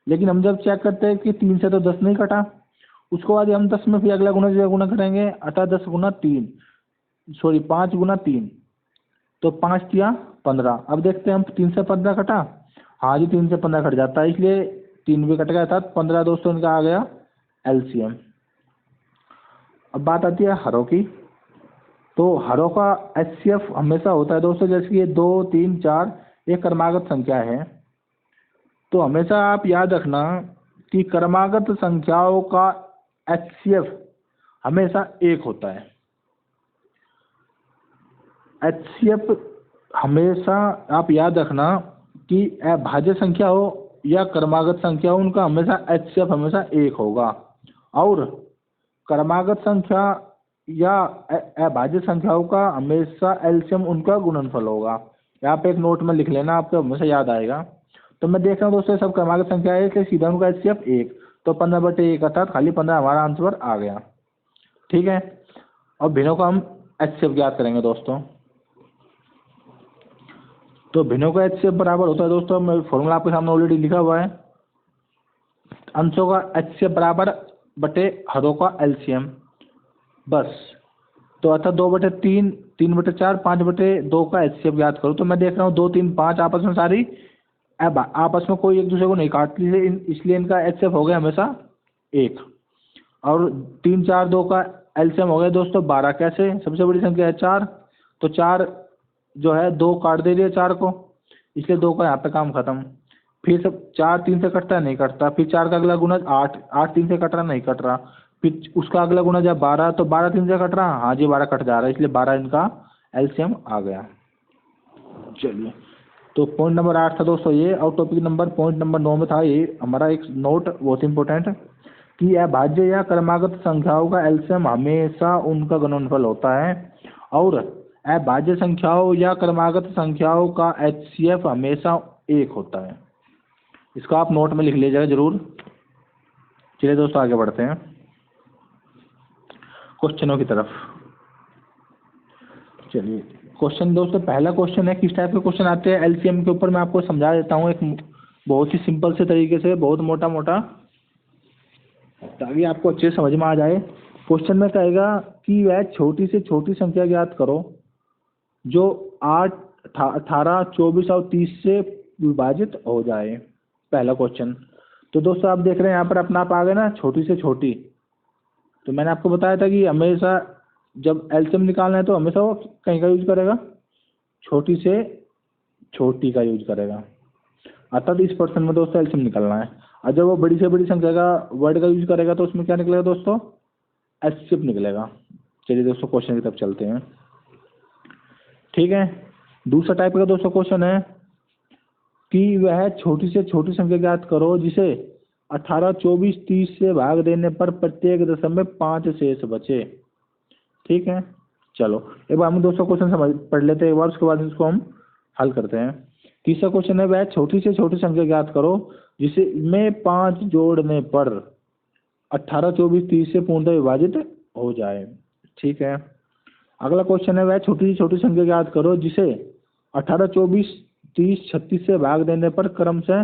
लेकिन हम जब चेक करते हैं कि 3 से तो 10 नहीं कटा, उसके बाद हम 10 में फिर अगला गुना जो गुना करेंगे अर्थात 10 गुना 3, सॉरी 5 गुना 3, तो 5 तिया 15। अब देखते हैं हम 3 से 15 कटा, हाँ जी 3 से 15 कट जाता है, इसलिए 3 भी कट गया था। 15 दोस्तों इनका आ गया एलसीएम। अब बात आती है हरों की। तो हरों का एचसीएफ हमेशा होता है दोस्तों, जैसे कि ये 2, 3, 4 ये क्रमागत संख्या है। तो हमेशा आप याद रखना कि क्रमागत संख्याओं का एचसीएफ हमेशा 1 होता है। एचसीएफ हमेशा आप याद रखना कि अभाज्य संख्या हो या क्रमागत संख्या हो, उनका हमेशा एचसीएफ हमेशा 1 होगा। और क्रमागत संख्या या अभाज्य संख्याओं का हमेशा एलसीएम उनका गुणनफल होगा। यहाँ पे एक नोट में लिख लेना, आपको हमेशा याद आएगा। तो मैं देख रहा हूँ दोस्तों सब क्रमागत संख्या है, इसलिए सीधा उनका एचसीएफ 1, तो 15/1 अर्थात खाली 15 हमारा आंसर आ गया, ठीक है। और भिन्नों का हम एचसीएफ ज्ञात करेंगे दोस्तों। तो भिन्नों का एचसीएफ बराबर होता है दोस्तों, मैं फॉर्मूला आपके सामने ऑलरेडी लिखा हुआ है, अंशों का एचसीएफ बराबर बटे हरों का एलसीएम, बस। तो अर्थात 2/3, 3/4, 5/2 का एचसीएफ ज्ञात करो। तो मैं देख रहा हूँ 2, 3, 5 आपस में सारी अब आपस में कोई एक दूसरे को नहीं काट ली, इसलिए इनका एचसीएफ हो गया हमेशा 1। और 3, 4, 2 का एलसीएम हो गया दोस्तों 12। कैसे? सबसे बड़ी संख्या है 4, तो 4 जो है 2 काट दे रही है 4 को, इसलिए 2 का यहाँ पे काम खत्म। फिर सब 4 3 से कटता है, नहीं कटता। फिर 4 का अगला गुणज 8, 8 3 से कट रहा, नहीं कट रहा। फिर उसका अगला गुणज है 12, तो 12 3 से कट रहा, हाँ जी 12 कट जा रहा है, इसलिए 12 इनका एलसीएम आ गया। चलिए, तो पॉइंट नंबर 8 था दोस्तों ये। और टॉपिक नंबर पॉइंट नंबर 9 में था ये हमारा एक नोट बहुत इंपॉर्टेंट, कि अभाज्य या क्रमागत संख्याओं का एलसीएम हमेशा उनका गुणनफल होता है, और अभाज्य संख्याओं या क्रमागत संख्याओं का एचसीएफ हमेशा 1 होता है। इसका आप नोट में लिख लीजिएगा जरूर। चलिए दोस्तों आगे बढ़ते हैं क्वेश्चनों की तरफ। चलिए क्वेश्चन दोस्तों, पहला क्वेश्चन है किस टाइप के क्वेश्चन आते हैं एलसीएम के ऊपर, मैं आपको समझा देता हूँ एक बहुत ही सिंपल से तरीके से, बहुत मोटा मोटा, ताकि आपको अच्छे से समझ में आ जाए। क्वेश्चन में कहेगा कि वह छोटी से छोटी संख्या ज्ञात करो जो 8, 18, 24 और 30 से विभाजित हो जाए। पहला क्वेश्चन। तो दोस्तों आप देख रहे हैं यहाँ पर अपना आप आ गए ना, छोटी से छोटी। तो मैंने आपको बताया था कि हमेशा जब एलसीएम निकालना है तो हमेशा वो कहीं का यूज करेगा, छोटी से छोटी का यूज करेगा। अर्थात इस पर्सन में दोस्तों एलसीएम निकालना है। और जब वो बड़ी से बड़ी संख्या का वर्ड का यूज करेगा तो उसमें क्या निकलेगा दोस्तों? एचसीएफ निकलेगा। चलिए दोस्तों क्वेश्चन की तरफ चलते हैं, ठीक है। दूसरा टाइप का दोस्तों क्वेश्चन है कि वह छोटी से छोटी संख्या ज्ञात करो जिसे 18, 24, 30 से भाग देने पर प्रत्येक दशम में 5 शेष बचे, ठीक है। चलो एक बार हम दोस्तों क्वेश्चन समझ पढ़ लेते हैं एक बार, उसके बाद इसको हम हल करते हैं। तीसरा क्वेश्चन है वह छोटी से छोटी संख्या ज्ञात करो जिसे में 5 जोड़ने पर 18, 24, 30 से पूर्णतः विभाजित हो जाए, ठीक है। अगला क्वेश्चन है, वह छोटी से छोटी संख्या याद करो जिसे 18, 24, 30, 36 से भाग देने पर क्रमशः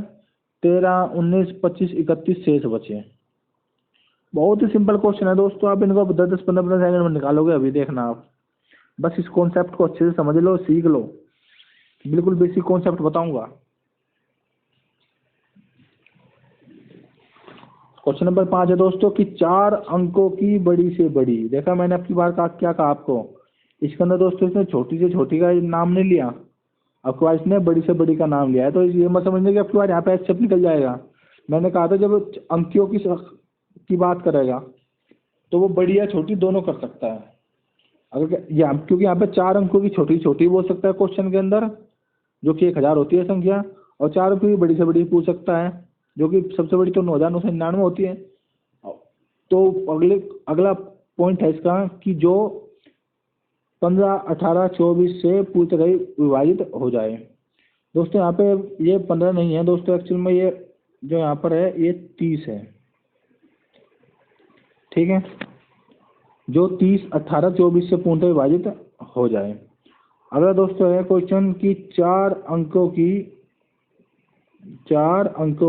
13, 19, 25, 31 शेष बचे। बहुत ही सिंपल क्वेश्चन है दोस्तों, आप इनको 10, 15 सेकंड में निकालोगे। अभी देखना आप बस इस कॉन्सेप्ट को अच्छे से समझ लो, सीख लो। बिल्कुल बेसिक कॉन्सेप्ट बताऊंगा। क्वेश्चन नंबर 5 है दोस्तों कि 4 अंकों की बड़ी से बड़ी। देखा मैंने आपकी बार का क्या कहा आपको, इसके अंदर दोस्तों इसने छोटी से छोटी का नाम नहीं लिया, आपके पास इसने बड़ी से बड़ी का नाम लिया है। तो ये मत समझने कि आपके पास यहाँ पे एक्सेप्ट निकल जाएगा। मैंने कहा था जब अंकियों की बात करेगा तो वो बड़ी या छोटी दोनों कर सकता है। अगर यहाँ क्योंकि यहाँ पे 4 अंकों की छोटी छोटी बोल सकता है क्वेश्चन के अंदर, जो कि 1000 होती है संख्या, और 4 अंकों की बड़ी से बड़ी पूछ सकता है, जो कि सबसे बड़ी तो 9999 होती है। तो अगला पॉइंट है इसका कि जो 15, 18, 24 से पूरी तरह विभाजित हो जाए। दोस्तों यहाँ पे ये 15 नहीं है दोस्तों, एक्चुअल में ये जो यहाँ पर है ये 30 है, ठीक है। जो 30, 18, 24 से पूर्णतः विभाजित हो जाए। अगला दोस्तों है क्वेश्चन कि 4 अंकों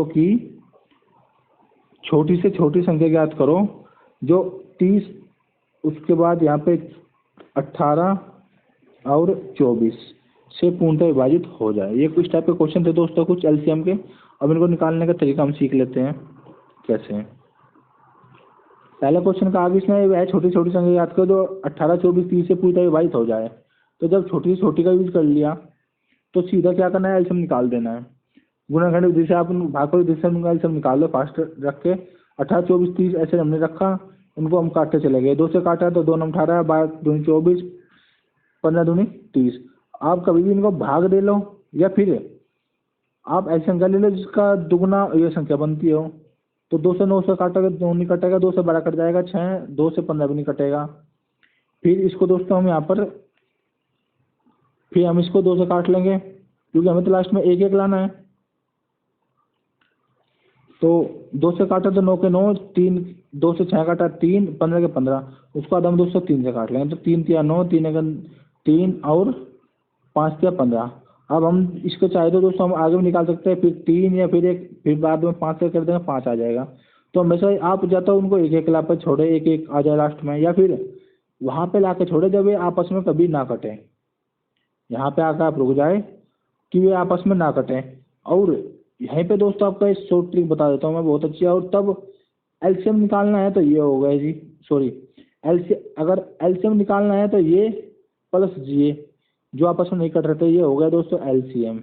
की छोटी से छोटी संख्या ज्ञात करो जो 30, उसके बाद यहाँ पे 18 और 24 से पूर्णतः विभाजित हो जाए। ये कुछ टाइप के क्वेश्चन थे दोस्तों, कुछ एलसीएम के। अब इनको निकालने का तरीका हम सीख लेते हैं कैसे। पहला क्वेश्चन का आगे इसमें वह छोटी छोटी संख्या याद करो जो 18, 24, 30 से पूरी विभाजित हो जाए। तो जब छोटी से छोटी का यूज कर लिया तो सीधा क्या करना है, एलसीएम निकाल देना है। गुणनखंड विधि से आप भागफल विधि से एलसीएम निकाल लो फास्ट रख के। 18, 24, 30 ऐसे हमने रखा, उनको हम काटते चले गए। 2 से काटा तो 2 9 18, 12 दूनी 24, 15 दूनी 30। आप कभी भी इनको भाग दे लो या फिर आप ऐसी संख्या ले लो जिसका दुगुना ये संख्या बनती हो। तो 2 से 9 से काटोगे 2 नहीं कटेगा, 2 से 12 कट जाएगा 6, 2 से 15 भी नहीं कटेगा। फिर इसको दोस्तों हम यहाँ पर फिर हम इसको 2 से काट लेंगे क्योंकि हमें तो लास्ट में 1 1 लाना है। तो 2 से काटा तो 9 के 9, 3, 2 से 6 काटा 3, 15 के 15, उसके बाद हम दोस्तों 3 से काट लेंगे। तो 3 3 9, 3 और 5 15। अब हम इसको चाहे तो दोस्तों हम आगे भी निकाल सकते हैं, फिर 3 या फिर 1, फिर बाद में 5 से कर देंगे 5 आ जाएगा। तो हमेशा आप जाता हो उनको 1 1 ला पर छोड़े, 1 1 आ जाए लास्ट में, या फिर वहाँ पे ला के छोड़े जब ये आपस में कभी ना कटें। यहाँ पे आकर आप रुक जाए कि वे आपस में ना कटें। और यहीं पे दोस्तों आपका एक शॉर्ट ट्रिक बता देता हूँ मैं, बहुत अच्छी है। और तब एलसीएम निकालना है तो ये हो गया जी, सॉरी अगर एलसीएम निकालना है तो ये प्लस ये जो आपस में नहीं कट रहे थे, ये हो गया दोस्तों एलसीएम।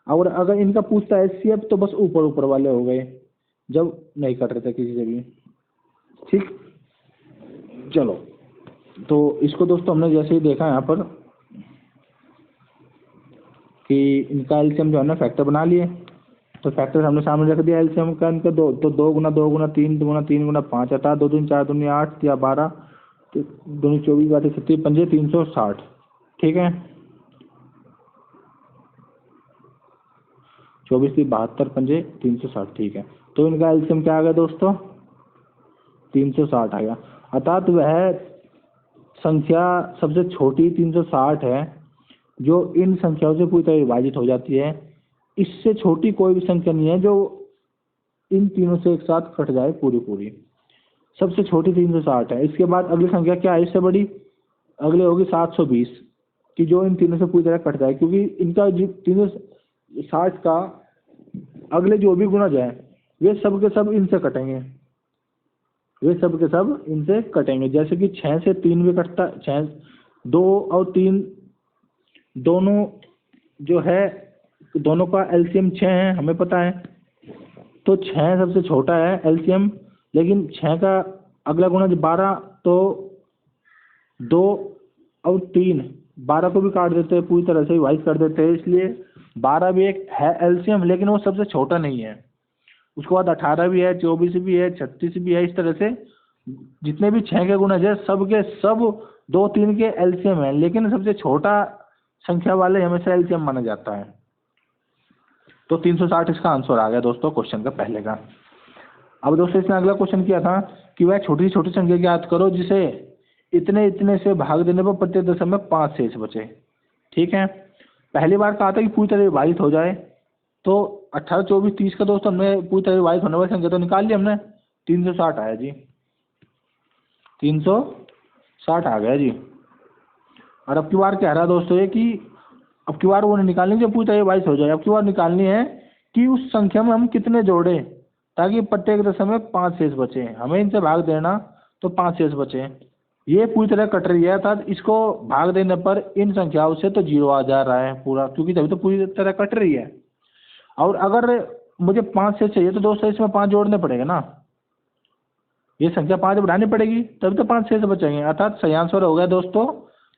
और अगर इनका पूछता है एचसीएफ तो बस ऊपर ऊपर वाले हो गए जब नहीं कट रहे थे किसी से भी, ठीक। चलो तो इसको दोस्तों हमने जैसे ही देखा यहाँ पर कि इनका एलसीएम जो है ना फैक्टर बना लिए, तो फैक्टर हमने सामने रख दिया एलसीएम का इनका 2, तो 2 गुना 2 गुना 3 गुना 3 गुना 5 आता है, 2 दूनी 4 दूनी 8 या 12, तो 2 24 बातें 36 पंजे 360, ठीक है। 24 की 72 पंजे 360, ठीक है। तो इनका एलसीएम क्या आ गया दोस्तों, 360 आ गया। अर्थात वह संख्या सबसे छोटी 360 है जो इन संख्याओं से पूरी तरह विभाजित हो जाती है। इससे छोटी कोई भी संख्या नहीं है जो इन तीनों से एक साथ कट जाए पूरी पूरी। सबसे छोटी 360 है। इसके बाद अगली संख्या क्या है इससे बड़ी, अगली होगी 720 कि जो इन तीनों से पूरी तरह कट जाए, क्योंकि इनका जो 360 का अगले जो भी गुणज है वे सब के सब इनसे कटेंगे, वे सब के सब इनसे कटेंगे। जैसे कि 6 से 3 भी कटता, 6, 2 और 3 दोनों जो है दोनों का एलसीएम 6 है हमें पता है, तो 6 सबसे छोटा है एलसीएम। लेकिन 6 का अगला गुणज 12, तो 2 और 3 12 को भी काट देते हैं, पूरी तरह से वाइज कर देते हैं, इसलिए 12 भी एक है एलसीएम, लेकिन वो सबसे छोटा नहीं है। उसके बाद 18 भी है, 24 भी है, 36 भी है। इस तरह से जितने भी 6 के गुणज है सब के सब 2 3 के एलसीएम है, लेकिन सबसे छोटा संख्या वाले हमेशा एलसीएम माना जाता है। तो 360 इसका आंसर आ गया दोस्तों क्वेश्चन का पहले का। अब दोस्तों इसने अगला क्वेश्चन किया था कि वह छोटी छोटी संख्या याद करो जिसे इतने इतने से भाग देने पर प्रत्येक दशम में 5 शेष बचे। ठीक है, पहली बार कहा था कि पूरी तरह विभाजित हो जाए, तो 18, 24, 30 का दोस्तों हमने पूरी तरह विभाजित होने वाली संख्या तो निकाल ली हमने, 360 आया जी, 360 आ गया जी। और अब की बार क्या रहा दोस्तों ये कि अब की बार वो नहीं निकालनी जो पूरी तरह विभाजित हो जाए, अब की बार निकालनी है कि उस संख्या में हम कितने जोड़े ताकि प्रत्येक दशम में 5 शेष बचे। हमें इनसे भाग देना तो 5 शेष बचे। ये पूरी तरह कट रही है, अर्थात इसको भाग देने पर इन संख्याओं से तो 0 आ जा रहा है पूरा, क्योंकि तभी तो पूरी तरह कट रही है। और अगर मुझे 5 शेष चाहिए तो दोस्तों इसमें 5 जोड़ने पड़ेंगे ना, ये संख्या 5 बढ़ानी पड़ेगी तभी तो 5 शेष बचेंगे। अर्थात सही आंसर हो गया दोस्तों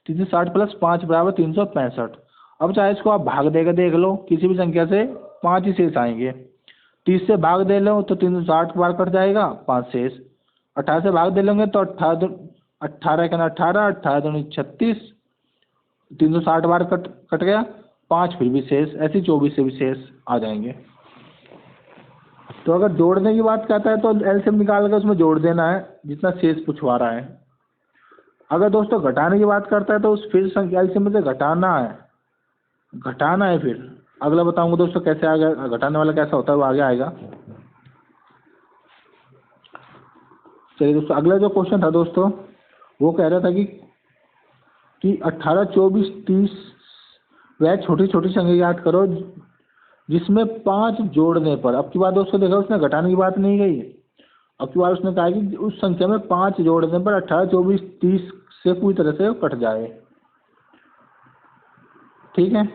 360 + 5 = 365। अब चाहे इसको आप भाग देकर देख लो, किसी भी संख्या से 5 ही शेष आएंगे। 30 से भाग दे लो तो 360 बार कट जाएगा, 5 शेष। 18 से भाग दे लेंगे तो 18 18 का 18, 18 दूनी 36, 360 बार कट गया, 5 फिर भी शेष, ऐसे 24 से भी शेष आ जाएंगे। तो अगर जोड़ने की बात कहता है तो एलसीएम निकाल कर उसमें जोड़ देना है जितना शेष पूछवा रहा है। अगर दोस्तों घटाने की बात करता है तो उस फिर संख्या एलसीएम में से घटाना है। फिर अगला बताऊंगा दोस्तों कैसे आगे घटाने वाला कैसा होता है, वो आगे आएगा। चलिए दोस्तों, अगला जो क्वेश्चन था दोस्तों वो कह रहा था कि 18, 24, 30 वह छोटी छोटी संख्या याद करो जिसमें 5 जोड़ने पर, अब की बात दोस्तों देखा उसने घटाने की बात नहीं कही, अब की बार उसने कहा कि उस संख्या में 5 जोड़ने पर 18, 24, 30 से पूरी तरह से कट जाए। ठीक है,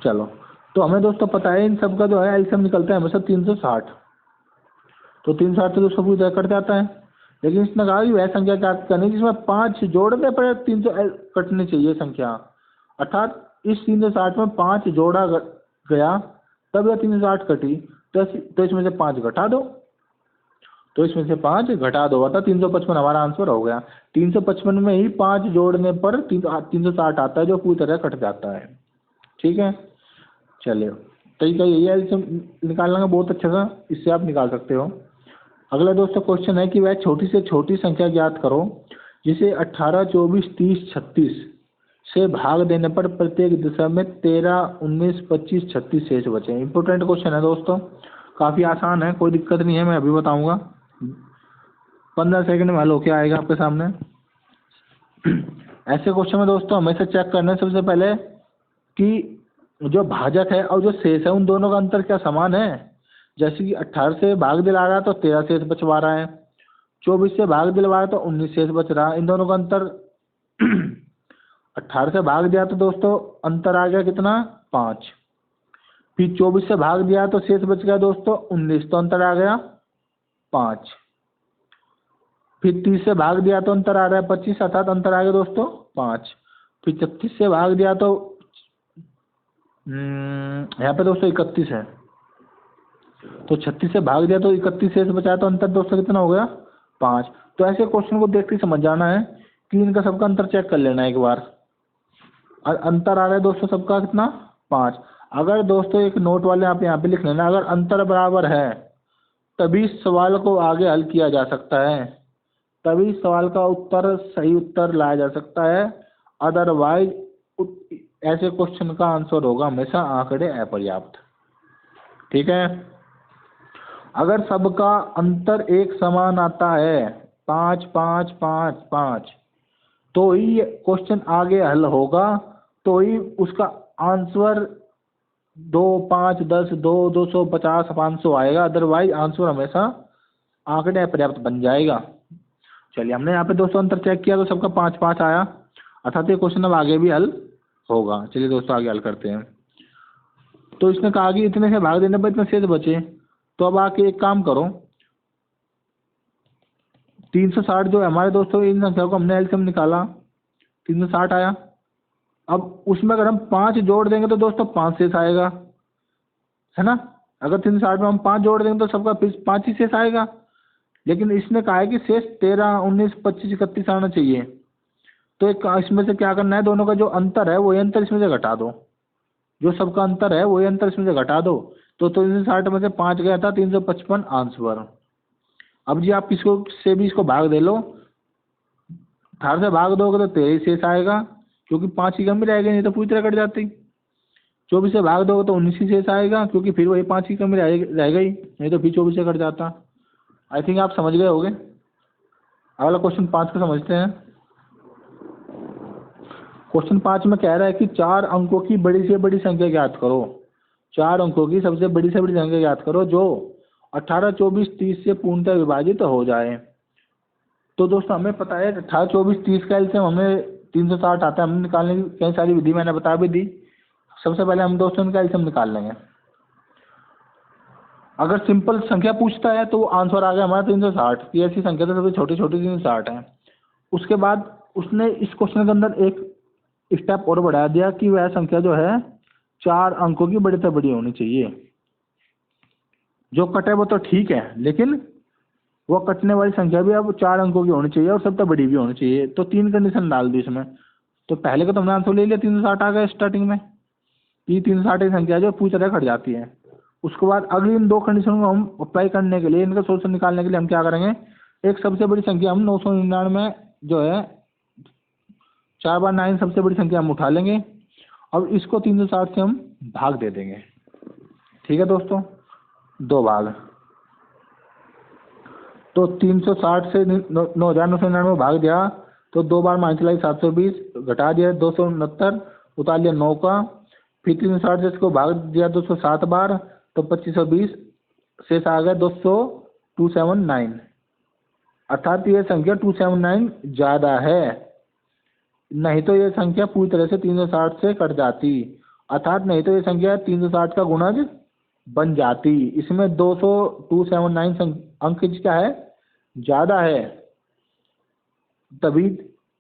चलो, तो हमें दोस्तों पता है इन सब का जो है एलसीएम निकलता है हमेशा 360, तो 360 तो दोस्तों पूरी तरह कट जाता है। लेकिन इसने कहा कि वह संख्या ज्ञात करनी जिसमें 5 जोड़ने पर 300 कटनी चाहिए संख्या, अर्थात इस 360 में 5 जोड़ा गया तब यह 360 कटी, तो इसमें से 5 घटा दो, अर्थात 355 हमारा आंसर हो गया। 355 में ही 5 जोड़ने पर 360 आता है जो पूरी तरह कट जाता है। ठीक है, चलिए तरीका यही है एलसीएम निकालने का, बहुत अच्छा सा, इससे आप निकाल सकते हो। अगला दोस्तों क्वेश्चन है कि वह छोटी से छोटी संख्या ज्ञात करो जिसे 18, 24, 30, 36 से भाग देने पर प्रत्येक दशम में 13, 19, 25, 36 शेष बचे। इंपॉर्टेंट क्वेश्चन है दोस्तों, काफ़ी आसान है, कोई दिक्कत नहीं है, मैं अभी बताऊंगा। 15 सेकंड में हल होके आएगा आपके सामने। ऐसे क्वेश्चन में दोस्तों हमेशा चेक करना है सबसे पहले कि जो भाजक है और जो शेष है उन दोनों का अंतर क्या समान है। जैसे कि 18 से भाग दिला रहा है तो 13 शेष बचवा रहा है, 24 से भाग दिलवा रहा है तो 19 शेष बच रहा है, इन दोनों का अंतर 18 से भाग दिया तो दोस्तों अंतर आ गया कितना, 5। फिर 24 से भाग दिया तो शेष बच गया दोस्तों 19, तो अंतर आ गया 5। फिर 30 से भाग दिया तो अंतर आ रहा है 25, अर्थात अंतर आ गया दोस्तों 5। फिर 36 से भाग दिया तो यहाँ पे दोस्तों 31 है, तो 36 से भाग दिया तो 31 शेष बचा, तो अंतर दोस्तों कितना हो गया, 5। तो ऐसे क्वेश्चन को देखते ही समझ जाना है कि इनका सबका अंतर चेक कर लेना है एक बार। और अंतर आ रहा है दोस्तों सबका कितना, 5। अगर दोस्तों एक नोट वाले आप यहाँ पे लिख लेना, अगर अंतर बराबर है तभी सवाल को आगे हल किया जा सकता है, तभी सवाल का उत्तर सही उत्तर लाया जा सकता है। अदरवाइज ऐसे क्वेश्चन का आंसर होगा हमेशा आंकड़े अपर्याप्त। ठीक है, अगर सबका अंतर एक समान आता है 5, 5, 5, 5, तो ही क्वेश्चन आगे हल होगा, तो ही उसका आंसर 2, 5, 10, 2, 250, 500 आएगा, अदरवाइज आंसर हमेशा आंकड़े अपर्याप्त बन जाएगा। चलिए, हमने यहाँ पे दोस्तों अंतर चेक किया तो सबका 5, 5 आया, अर्थात ये क्वेश्चन अब आगे भी हल होगा। चलिए दोस्तों आगे हल करते हैं। तो इसने कहा कि इतने से भाग देने पर इतने शेष बचे, तो अब आके एक काम करो, 360 जो है हमारे दोस्तों इन संख्याओं को हमने एलसीएम निकाला, 360 आया। अब उसमें अगर हम 5 जोड़ देंगे तो दोस्तों 5 शेष आएगा, है ना। अगर 360 में हम 5 जोड़ देंगे तो सबका 5 ही शेष आएगा। लेकिन इसने कहा है कि शेष 13, 19, 25, 31 आना चाहिए, तो एक इसमें से क्या करना है, दोनों का जो अंतर है वही अंतर इसमें से घटा दो, जो सबका अंतर है वही अंतर इसमें से घटा दो, तो 360 में से 5 गया था, 355 आंसर। अब जी आप किसको से भी इसको भाग दे लो, 18 से भाग दोगे तो 13 शेष आएगा, क्योंकि 5 की कमी रहेगी, नहीं तो पूरी तरह कट जाती। 24 से भाग दोगे तो 19 ही शेष आएगा, क्योंकि फिर वही 5 की कमी रह गई, नहीं तो फिर 24 से कट जाता। आई थिंक आप समझ गए होंगे। अगला क्वेश्चन 5 को समझते हैं। क्वेश्चन 5 में कह रहा है कि 4 अंकों की बड़ी से बड़ी संख्या ज्ञात करो। 4 अंकों की सबसे बड़ी से बड़ी संख्या ज्ञात करो जो 18, 24, 30 से पूर्णतः विभाजित हो जाए। तो दोस्तों हमें पता है 18, 24, 30 का एलसीएम हमें 360 आता है, हमने निकालने की कई सारी विधि मैंने बता भी दी। सबसे पहले हम दोस्तों इनका एलसीएम निकाल लेंगे। अगर सिंपल संख्या पूछता है तो वो आंसर आ गया हमारा 360 की। ऐसी संख्या तो सबसे छोटी छोटी 360 है। उसके बाद उसने इस क्वेश्चन के अंदर एक स्टेप और बढ़ा दिया कि वह संख्या जो है 4 अंकों की बड़ी से बड़ी होनी चाहिए। जो कटे वो तो ठीक है, लेकिन वो कटने वाली संख्या भी अब 4 अंकों की होनी चाहिए और सबसे बड़ी भी होनी चाहिए। तो 3 कंडीशन डाल दी इसमें। तो पहले का तो हमने आंसर ले लिया, 360 आ गया स्टार्टिंग में। ये 360 की संख्या जो पूरी तरह कट जाती है। उसके बाद अगली इन 2 कंडीशन को हम अप्लाई करने के लिए, इनका सोल्यूशन निकालने के लिए हम क्या करेंगे, एक सबसे बड़ी संख्या हम 999 जो है 4 बार 9 सबसे बड़ी संख्या हम उठा लेंगे और इसको 360 से हम भाग दे देंगे। ठीक है दोस्तों, 2 भाग। तो 360 से 9999 भाग दिया तो 2 बार मान चलाई 720, घटा दिया 269, उतार लिया 9 का, फिर 360 से इसको भाग दिया 207 बार तो 2520, शेष आ गया 279। अर्थात ये संख्या 279 ज़्यादा है, नहीं तो ये संख्या पूरी तरह से 360 से कट जाती। अर्थात नहीं तो ये संख्या 360 का गुणज बन जाती। इसमें 279 अंक क्या है, ज़्यादा है। तभी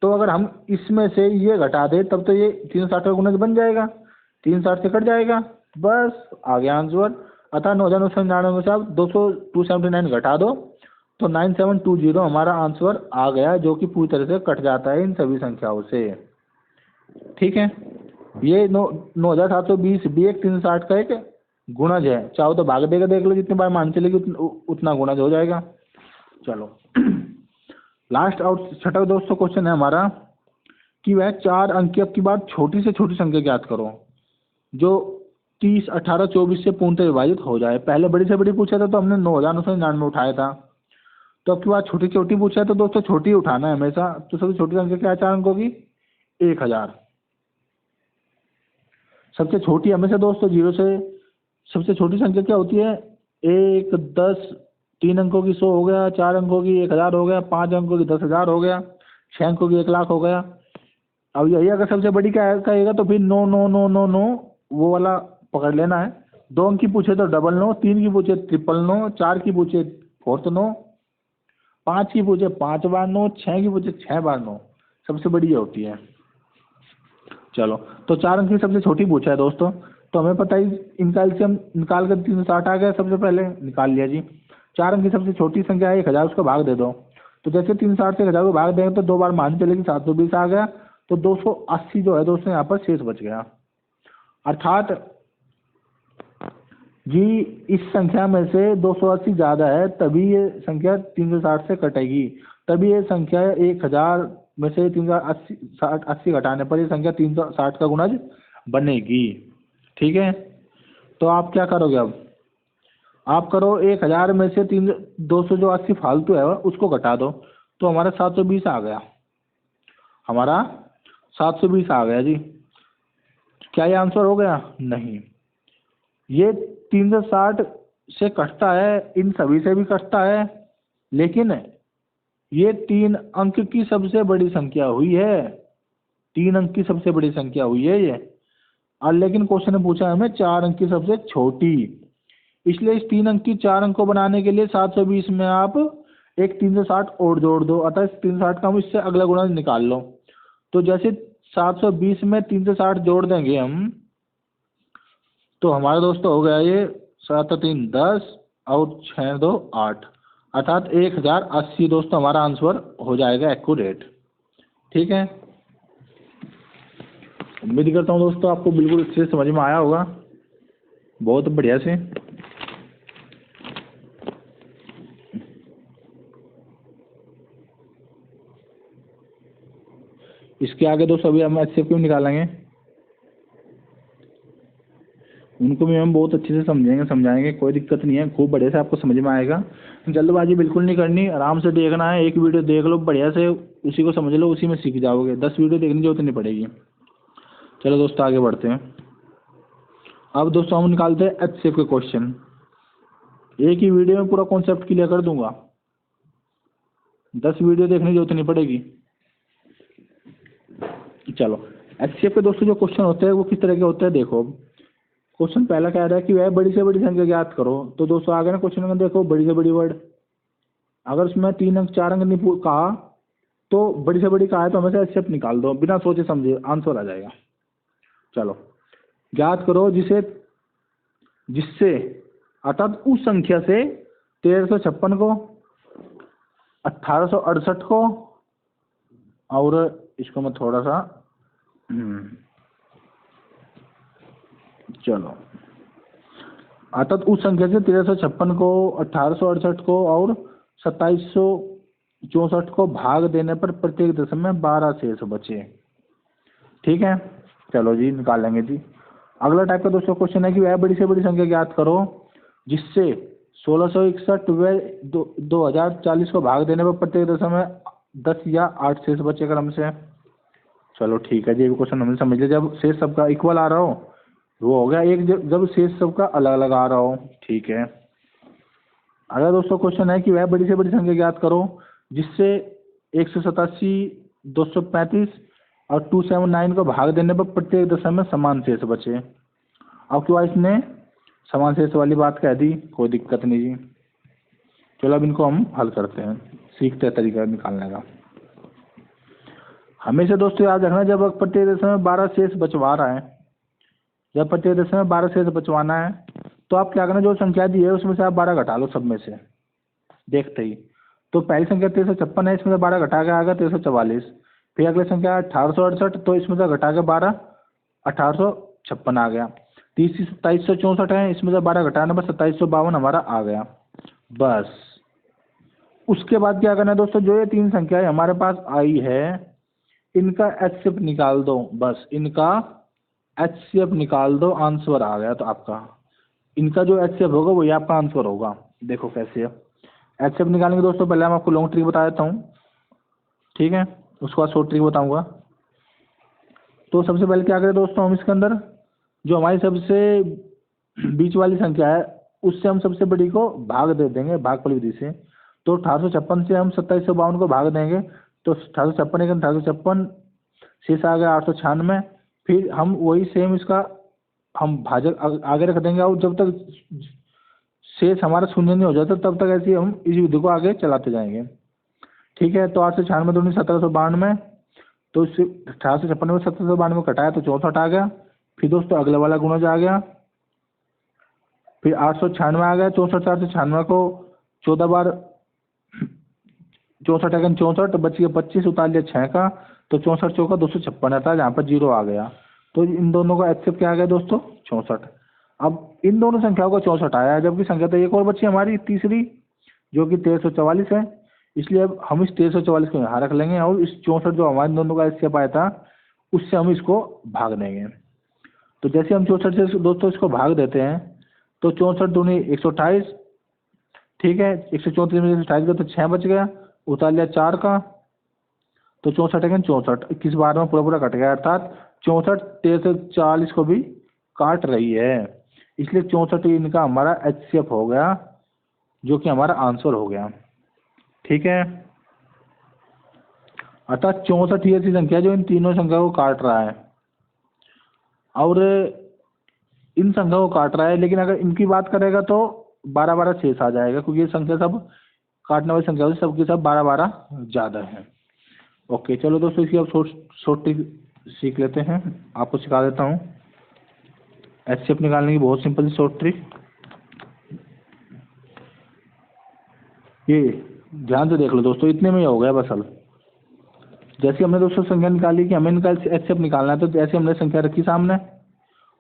तो अगर हम इसमें से ये घटा दें तब तो ये 360 का गुणज बन जाएगा, 360 से कट जाएगा, बस आ गया आंसर। अतः 9999 में से आप 279 घटा दो तो 9720 हमारा आंसर आ गया, जो कि पूरी तरह से कट जाता है इन सभी संख्याओं से। ठीक है, ये 9720 भी एक 360 का एक गुणज है। चाहो तो भाग देकर देख लो, जितनी बार मान चलेगी उतना गुणज हो जाएगा। चलो लास्ट और छठा दोस्तों क्वेश्चन है हमारा कि वह 4 अंक की अब की बात छोटी से छोटी संख्या ज्ञात करो जो 30, 18, 24 से पूर्णतः विभाजित हो जाए। पहले बड़ी से बड़ी पूछा था तो हमने 9999 उठाया था। तो अब की बात छोटी छोटी पूछा है तो दोस्तों छोटी ही उठाना है हमेशा। तो सबसे छोटी संख्या क्या है 4 अंकों की, 1000। सबसे छोटी हमेशा दोस्तों 0 से, सबसे छोटी संख्या क्या होती है 1, 10, 3 अंकों की 100 हो गया, 4 अंकों की 1000 हो गया, 5 अंकों की 10,000 हो गया, 6 अंकों की 1,00,000 हो गया। अब यही अगर सबसे बड़ी क्या कहेगा तो फिर 9 9 9 9 9 वो वाला पकड़ लेना है। 2 अंक की पूछे तो 999, 3 की पूछे 999, 4 की पूछे 499, 5 की पूछे 5 बार 9, 6 की पूछे 6 बार 9, सबसे बड़ी ये होती है। चलो तो 4 अंक की सबसे छोटी पूछा है दोस्तों, तो हमें पता ही इनका एलसीएम निकाल कर 360 आ गया, सबसे पहले निकाल लिया जी। 4 अंक की सबसे छोटी संख्या है 1000, उसका भाग दे दो। तो जैसे 360 से 1000 को भाग देंगे तो 2 बार मान चलेगी 720 आ गया, तो 280 जो है दोस्तों यहाँ पर शेष बच गया। अर्थात जी इस संख्या में से 280 ज़्यादा है, तभी ये संख्या 360 से कटेगी। तभी ये संख्या 1000 में से 380 घटाने पर ये संख्या 360 का गुणज बनेगी। ठीक है, तो आप क्या करोगे अब, आप करो 1000 में से 200 जो 80 फालतू है उसको घटा दो, तो हमारा 720 आ गया, हमारा 720 आ गया जी। क्या ये आंसर हो गया? नहीं, ये 360 से कटता है, इन सभी से भी कटता है, लेकिन ये 3 अंक की सबसे बड़ी संख्या हुई है, 3 अंक की सबसे बड़ी संख्या हुई है ये। और लेकिन क्वेश्चन ने पूछा हमें 4 अंक की सबसे छोटी, इसलिए इस 3 अंक की 4 अंक को बनाने के लिए 720 में आप एक 360 और जोड़ दो, अतः 360 का हम इससे अगला गुणा निकाल लो। तो जैसे 720 में 360 जोड़ देंगे हम, तो हमारा दोस्तों हो गया ये 7 3 10 और 6 2 8, अर्थात 1080 दोस्तों हमारा आंसर हो जाएगा एक्यूरेट। ठीक है, उम्मीद करता हूँ दोस्तों आपको बिल्कुल अच्छे से समझ में आया होगा, बहुत बढ़िया से। इसके आगे दोस्तों अभी हम HCF क्यों निकालेंगे, उनको भी हम बहुत अच्छे से समझाएंगे, कोई दिक्कत नहीं है, खूब बढ़िया से आपको समझ में आएगा। जल्दबाजी बिल्कुल नहीं करनी, आराम से देखना है, एक वीडियो देख लो बढ़िया से, उसी को समझ लो, उसी में सीख जाओगे, 10 वीडियो देखने की जरूरत नहीं पड़ेगी। चलो दोस्तों आगे बढ़ते हैं। अब दोस्तों हम निकालते हैं HCF के क्वेश्चन, एक ही वीडियो में पूरा कॉन्सेप्ट क्लियर कर दूंगा, 10 वीडियो देखने की जरूरत नहीं पड़ेगी। चलो HCF के दोस्तों जो क्वेश्चन होते हैं वो किस तरह के होते हैं, देखो क्वेश्चन पहला कह रहा है कि वह बड़ी से बड़ी संख्या ज्ञात करो। तो दोस्तों आगे ना क्वेश्चन में देखो बड़ी से बड़ी वर्ड, अगर उसमें 3 अंक 4 अंक नहीं कहा तो बड़ी से बड़ी कहा है तो हमेशा HCF निकाल दो, बिना सोचे समझे आंसर आ जाएगा। चलो ज्ञात करो जिससे अर्थात उस संख्या से 1356 को, 1868 को, और इसको मैं थोड़ा सा चलो अर्थात उस संख्या से 1356 को, 1868 को और 2764 को भाग देने पर प्रत्येक दशम में 12 शेष बचे। ठीक है, चलो जी निकाल लेंगे जी। अगला टाइप का दोस्तों क्वेश्चन है कि वह बड़ी से बड़ी संख्या ज्ञात करो जिससे 1661 व 2040 को भाग देने पर प्रत्येक दशम में 10 या 8 शेष बचे क्रम से। चलो ठीक है जी, ये भी क्वेश्चन हमने समझ लिया। जब शेष सबका इक्वल आ रहा हो वो हो गया एक, जब शेष सबका अलग अलग आ रहा हो। ठीक है, अगला दोस्तों क्वेश्चन है कि वह बड़ी से बड़ी संख्या ज्ञात करो जिससे 187, 235 और 279 को भाग देने पर प्रत्येक दशम में समान शेष बचे। अब क्यों इसने समान शेष वाली बात कह दी, कोई दिक्कत नहीं जी। चलो अब इनको हम हल करते हैं, सीखते हैं तरीका निकालने का। हमेशा दोस्तों याद रखना, जब प्रत्येक दशम में 12 शेष बचवा रहा है, जब प्रत्येक दशम में 12 शेष बचवाना है तो आप क्या करना, जो संख्या दी है उसमें से आप 12 घटा लो सब में से देखते ही। तो पहली संख्या 1356 है, इसमें से 12 घटा के आएगा 1344। फिर अगली संख्या 1868, तो इसमें से घटा के 12 1856 आ गया। तीसरी 2764 है, इसमें से 12 घटाने पर 2752 हमारा आ गया। बस उसके बाद क्या करना है दोस्तों, जो ये 3 संख्याएं हमारे पास आई है इनका HCF निकाल दो, बस इनका HCF निकाल दो, आंसर आ गया। तो आपका इनका जो HCF होगा वही आपका आंसर होगा। देखो कैसे है HCF निकालेंगे दोस्तों, पहले मैं आपको लॉन्ग ट्रिक बता देता हूँ, ठीक है, उसके बाद शॉर्ट ट्रिक बताऊंगा। तो सबसे पहले क्या करें दोस्तों, हम इसके अंदर जो हमारी सबसे बीच वाली संख्या है उससे हम सबसे बड़ी को भाग दे देंगे भागफल विधि से। तो 1856 से हम 2752 को भाग देंगे, तो 1856 एक 1856 शेष आ गया 896। फिर हम वही सेम इसका हम भाजक आगे रख देंगे, और जब तक शेष हमारा शून्य नहीं हो जाता तब तक ऐसे ही हम इस विधि को आगे चलाते जाएंगे। ठीक है, तो 896 दूनी 1792, तो इससे 1856 में 1792 कटाया तो 64 आ गया। फिर दोस्तों अगले वाला गुणज आ गया, फिर 896 आ गया, 64 496 को 14 बार 64 एवं 64 बच गया 25, उतार लिया 6 का, तो 64 चौका 256 आता है, जहाँ पर 0 आ गया। तो इन दोनों का HCF क्या आ गया दोस्तों 64। अब इन दोनों संख्याओं का 64 आया है, जबकि संख्या तो एक और बची हमारी तीसरी जो कि 1344 है, इसलिए अब हम इस 1344 को यहाँ रख लेंगे और इस 64 जो हमारे दोनों का HCF आया था उससे हम इसको भाग देंगे। तो जैसे हम 64 से दोस्तों इसको भाग देते हैं तो 64 दूनी 128, ठीक है, 134 में 128 का तो 6 बच गया, उतार लिया 4 का, तो 64 है 64, 21 बार में पूरा पूरा कट गया, अर्थात 64 1340 को भी काट रही है, इसलिए 64 इनका हमारा HCF हो गया, जो कि हमारा आंसर हो गया। ठीक है, अर्थात 64 ही ऐसी संख्या जो इन तीनों संख्याओं को काट रहा है, और इन संख्याओं को काट रहा है, लेकिन अगर इनकी बात करेगा तो 12-12 शेष आ जाएगा, क्योंकि ये संख्या सब काटने वाली संख्या सबकी सब 12-12 ज़्यादा है। ओके, चलो दोस्तों इसकी अब शॉर्ट ट्रिक सीख लेते हैं, आपको सिखा देता हूँ HCF निकालने की बहुत सिंपल सी शॉर्ट ट्रिक। ये ध्यान से देख लो दोस्तों, इतने में ही हो गया बस हल। जैसे हमने दोस्तों संख्या निकाली कि हमें इनका HCF निकालना है, तो जैसे हमने संख्या रखी सामने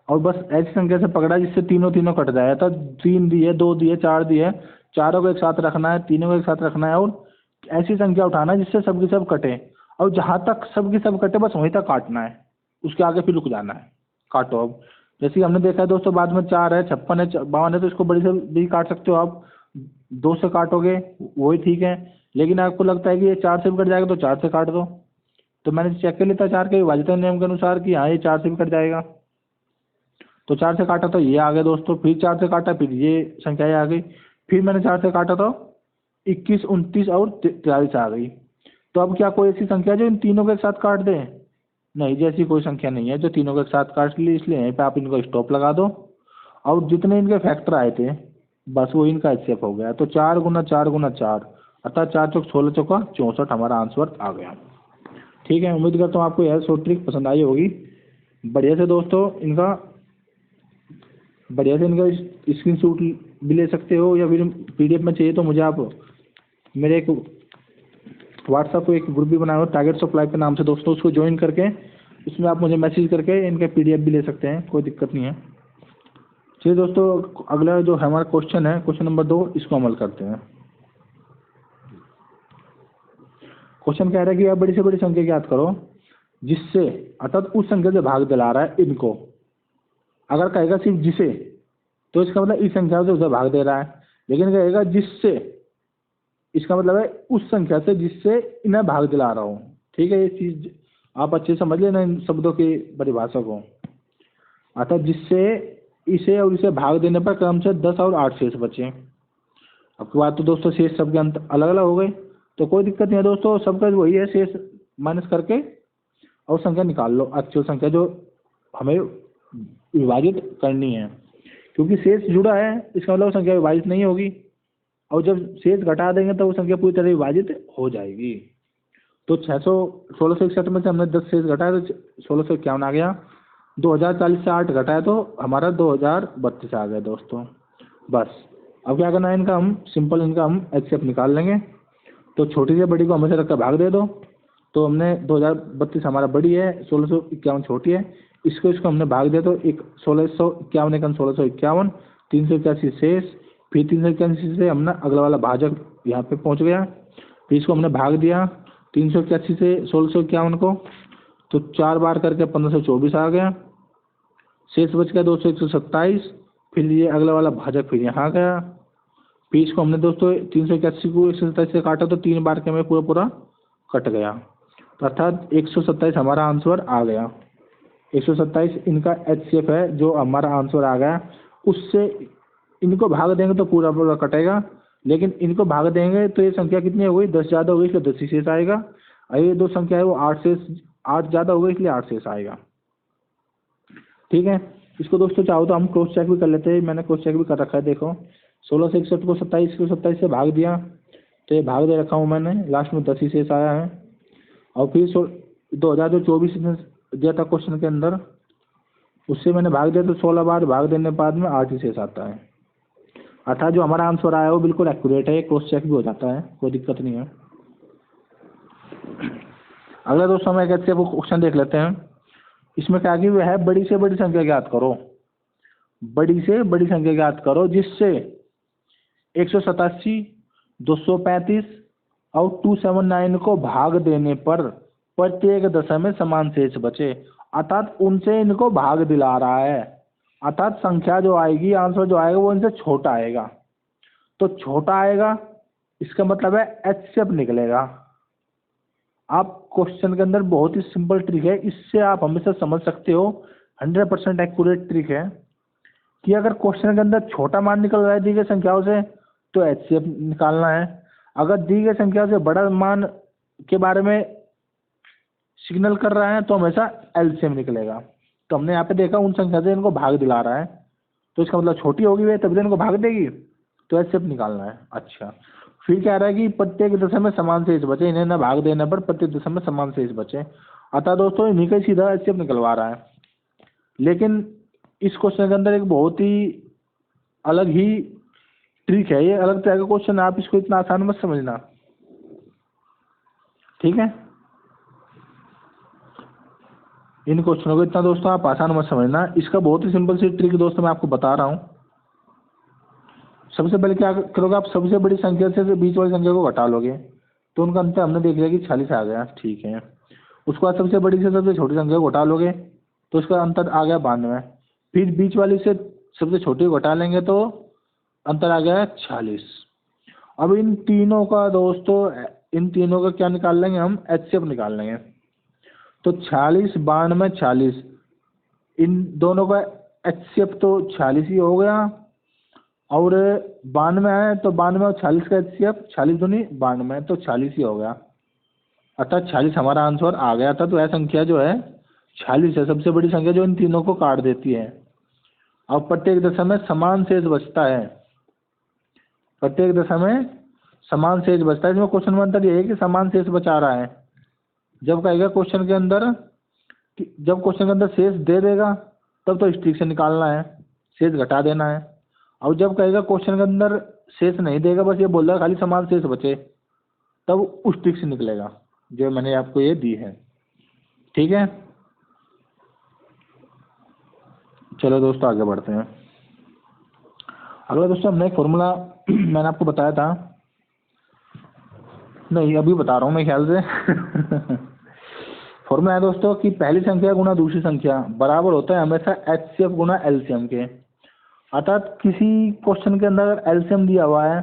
और बस ऐसी संख्या से पकड़ा जिससे तीनों कट जाए, तो 3 दिए, 2 दिए, 4 दिए, चारों को एक साथ रखना है, तीनों को एक साथ रखना है, और ऐसी संख्या उठाना है जिससे सबके सब कटे। और जहाँ तक सब की सब कटे बस वहीं तक काटना है, उसके आगे फिर रुक जाना है। काटो अब। जैसे कि हमने देखा है दोस्तों, बाद में 4 है, 56 है, 52 है, तो इसको बड़ी से भी काट सकते हो आप, 2 से काटोगे वही ठीक है। लेकिन आपको लगता है कि ये 4 से भी कट जाएगा तो 4 से काट दो। तो मैंने चेक कर लिया था 4 के विभाज्यता नियम के अनुसार कि हाँ ये 4 से भी कट जाएगा, तो 4 से काटा तो ये आ गया दोस्तों, फिर 4 से काटा फिर ये संख्याएँ आ गई, फिर मैंने 4 से काटा तो 21, 29 और 43 आ गई। तो अब क्या कोई ऐसी संख्या जो इन तीनों के साथ काट दे? नहीं, जैसी कोई संख्या नहीं है जो तीनों के साथ काट ली, इसलिए यहीं पे आप इनको स्टॉप लगा दो। और जितने इनके फैक्टर आए थे बस वो इनका एचसीएफ हो गया। तो 4 गुना 4 गुना 4 अर्थात 4 चौक 16 चौका 64 हमारा आंसर आ गया। ठीक है, उम्मीद करता हूँ आपको यह शॉर्ट ट्रिक पसंद आई होगी। बढ़िया से दोस्तों इनका स्क्रीनशॉट भी ले सकते हो, या फिर पीडीएफ में चाहिए तो मुझे आप मेरे एक व्हाट्सएप को एक ग्रुप भी बनाया हो टारगेट सप्लाई के नाम से दोस्तों, उसको ज्वाइन करके उसमें आप मुझे मैसेज करके इनके पीडीएफ भी ले सकते हैं, कोई दिक्कत नहीं है। चलिए दोस्तों, अगला जो हमारा क्वेश्चन है, क्वेश्चन नंबर 2, इसको अमल करते हैं। क्वेश्चन कह रहा है कि आप बड़ी से बड़ी संख्या ज्ञात करो जिससे, अर्थात उस संख्या से भाग दिला रहा है इनको। अगर कहेगा सिर्फ जिसे तो इसका मतलब इस संख्या से उसे भाग दे रहा है, लेकिन कहेगा जिससे इसका मतलब है उस संख्या से जिससे इन्हें भाग दिला रहा हूँ। ठीक है, ये चीज़ आप अच्छे से समझ लेना इन शब्दों की परिभाषा को। अर्थात जिससे इसे और इसे भाग देने पर क्रमशः 10 और 8 शेष बचे। आपकी बात तो दोस्तों शेष सबके अंत अलग अलग हो गए, तो कोई दिक्कत नहीं है दोस्तों, सबका वही है, शेष माइनस करके और संख्या निकाल लो, एक्चुअल संख्या जो हमें विभाजित करनी है। क्योंकि शेष जुड़ा है इसका मतलब संख्या विभाजित नहीं होगी, और जब शेष घटा देंगे तो वो संख्या पूरी तरह विभाजित हो जाएगी। तो 1661 में से हमने 10 शेष घटाया तो 1651 आ गया। 2040 से 8 घटाया तो हमारा 2032 आ गया दोस्तों। बस अब क्या करना है, इनका हम सिंपल इनका हम एचसीएफ निकाल लेंगे। तो छोटी से बड़ी को हमेशा रखकर भाग दे दो। तो हमने 2032 हमारा बड़ी है, 1651 छोटी है, इसको हमने भाग दिया तो 1651 एकम 1651, 381 शेष, फिर 381 से हमने अगला वाला भाजक यहाँ पे पहुँच गया, फिर इसको हमने भाग दिया 381 से 1651 को, तो 4 बार करके 1524 आ गया, शेष बच गया 227, फिर ये अगला वाला भाजक फिर यहाँ गया, फिर इसको हमने दोस्तों 381 को 127 से काटा तो 3 बार के में पूरा कट गया, अर्थात 127 हमारा आंसर आ गया। 127 इनका एचसीएफ है जो हमारा आंसर आ गया। उससे इनको भाग देंगे तो पूरा कटेगा, लेकिन इनको भाग देंगे तो ये संख्या कितनी हो गई, 10 ज़्यादा हो गई इसलिए 10 ही शेष आएगा, और ये 2 संख्या है वो 8 ज़्यादा हो गई इसलिए 8 शेष आएगा। ठीक है, इसको दोस्तों चाहो तो हम क्रॉस चेक भी कर लेते हैं, मैंने क्रॉस चेक भी कर रखा है। देखो 16 से 61 को 27 से भाग दिया तो ये भाग दे रखा हूँ मैंने, लास्ट में 10 ही शेष आया है। और फिर 2024 में दिया था क्वेश्चन के अंदर, उससे मैंने भाग दिया तो 16 बार भाग देने के बाद में 8 ही शेष आता है, अर्थात जो हमारा आंसर आया है वो बिल्कुल एक्यूरेट है, क्रॉस चेक भी हो जाता है, कोई दिक्कत नहीं है। अगला दोस्तों हम एक अच्छे क्वेश्चन देख लेते हैं। इसमें क्या कि वह है बड़ी से बड़ी संख्या ज्ञात करो, बड़ी से बड़ी संख्या ज्ञात करो जिससे 187, 235 और 279 को भाग देने पर प्रत्येक दशा में समान शेष बचे, अर्थात उनसे इनको भाग दिला रहा है, अर्थात संख्या जो आएगी, आंसर जो आएगा वो इनसे छोटा आएगा। तो छोटा आएगा इसका मतलब है एचसीएफ निकलेगा। आप क्वेश्चन के अंदर बहुत ही सिंपल ट्रिक है, इससे आप हमेशा समझ सकते हो, 100% एक्यूरेट ट्रिक है कि अगर क्वेश्चन के अंदर छोटा मान निकल रहा है दी गई संख्याओं से तो एचसीएफ निकालना है, अगर दी गई संख्या से बड़ा मान के बारे में सिग्नल कर रहा है तो हमेशा एलसीएम निकलेगा। तो हमने यहाँ पे देखा उन संख्या से इनको भाग दिला रहा है, तो इसका मतलब छोटी होगी वे तभी इनको भाग देगी, तो एचसीएफ निकालना है। अच्छा, फिर क्या रहा है कि प्रत्येक दशा में समान शेष बचे, इन्हें न भाग देने पर प्रत्येक दशा में समान शेष बचे, अतः दोस्तों इन्हीं का सीधा एचसीएफ निकलवा रहा है। लेकिन इस क्वेश्चन के अंदर एक बहुत ही अलग ही ट्रिक है, ये अलग तरह का क्वेश्चन, आप इसको इतना आसान मत समझना। ठीक है, इन क्वेश्चनों को इतना दोस्तों आप आसान मत समझना, इसका बहुत ही सिंपल सी ट्रिक दोस्तों मैं आपको बता रहा हूँ। सबसे पहले क्या करोगे आप, सबसे बड़ी संख्या से बीच वाली संख्या को घटा लोगे, तो उनका अंतर हमने देख लिया कि 46 आ गया, ठीक है। उसके बाद सबसे बड़ी से सबसे छोटी संख्या को घटा लोगे तो उसका अंतर आ गया 92। फिर बीच वाली से सबसे छोटी को घटा लेंगे तो अंतर आ गया 46। अब इन तीनों का दोस्तों, इन तीनों का क्या निकाल लेंगे हम, HCF निकाल लेंगे। तो 46, 92, 46, इन दोनों का HCF तो 46 ही हो गया। और 92 है तो 92 और 46 का HCF 46 दूनी 92 तो 46 ही हो गया। अर्थात 46 हमारा आंसर आ गया था। तो यह संख्या जो है 46 है, सबसे बड़ी संख्या जो इन तीनों को काट देती है। अब प्रत्येक दशा में समान शेष बचता है, प्रत्येक दशा में समान शेष बचता है। इसमें क्वेश्चन में अंतर ये है कि समान शेष बचा रहा है। जब कहेगा क्वेश्चन के अंदर, जब क्वेश्चन के अंदर शेष दे देगा तब तो स्ट्रिक से निकालना है, शेष घटा देना है। और जब कहेगा क्वेश्चन के अंदर शेष नहीं देगा, बस ये बोल रहा है खाली समान शेष बचे, तब उस स्ट्रिक से निकलेगा जो मैंने आपको ये दी है, ठीक है। चलो दोस्तों आगे बढ़ते हैं। अगला दोस्तों हमने एक फॉर्मूला मैंने आपको बताया था, नहीं अभी बता रहा हूँ मैं ख्याल से फॉर्मूला है दोस्तों कि पहली संख्या गुना दूसरी संख्या बराबर होता है हमेशा HCF गुना LCM के। अर्थात किसी क्वेश्चन के अंदर अगर LCM दिया हुआ है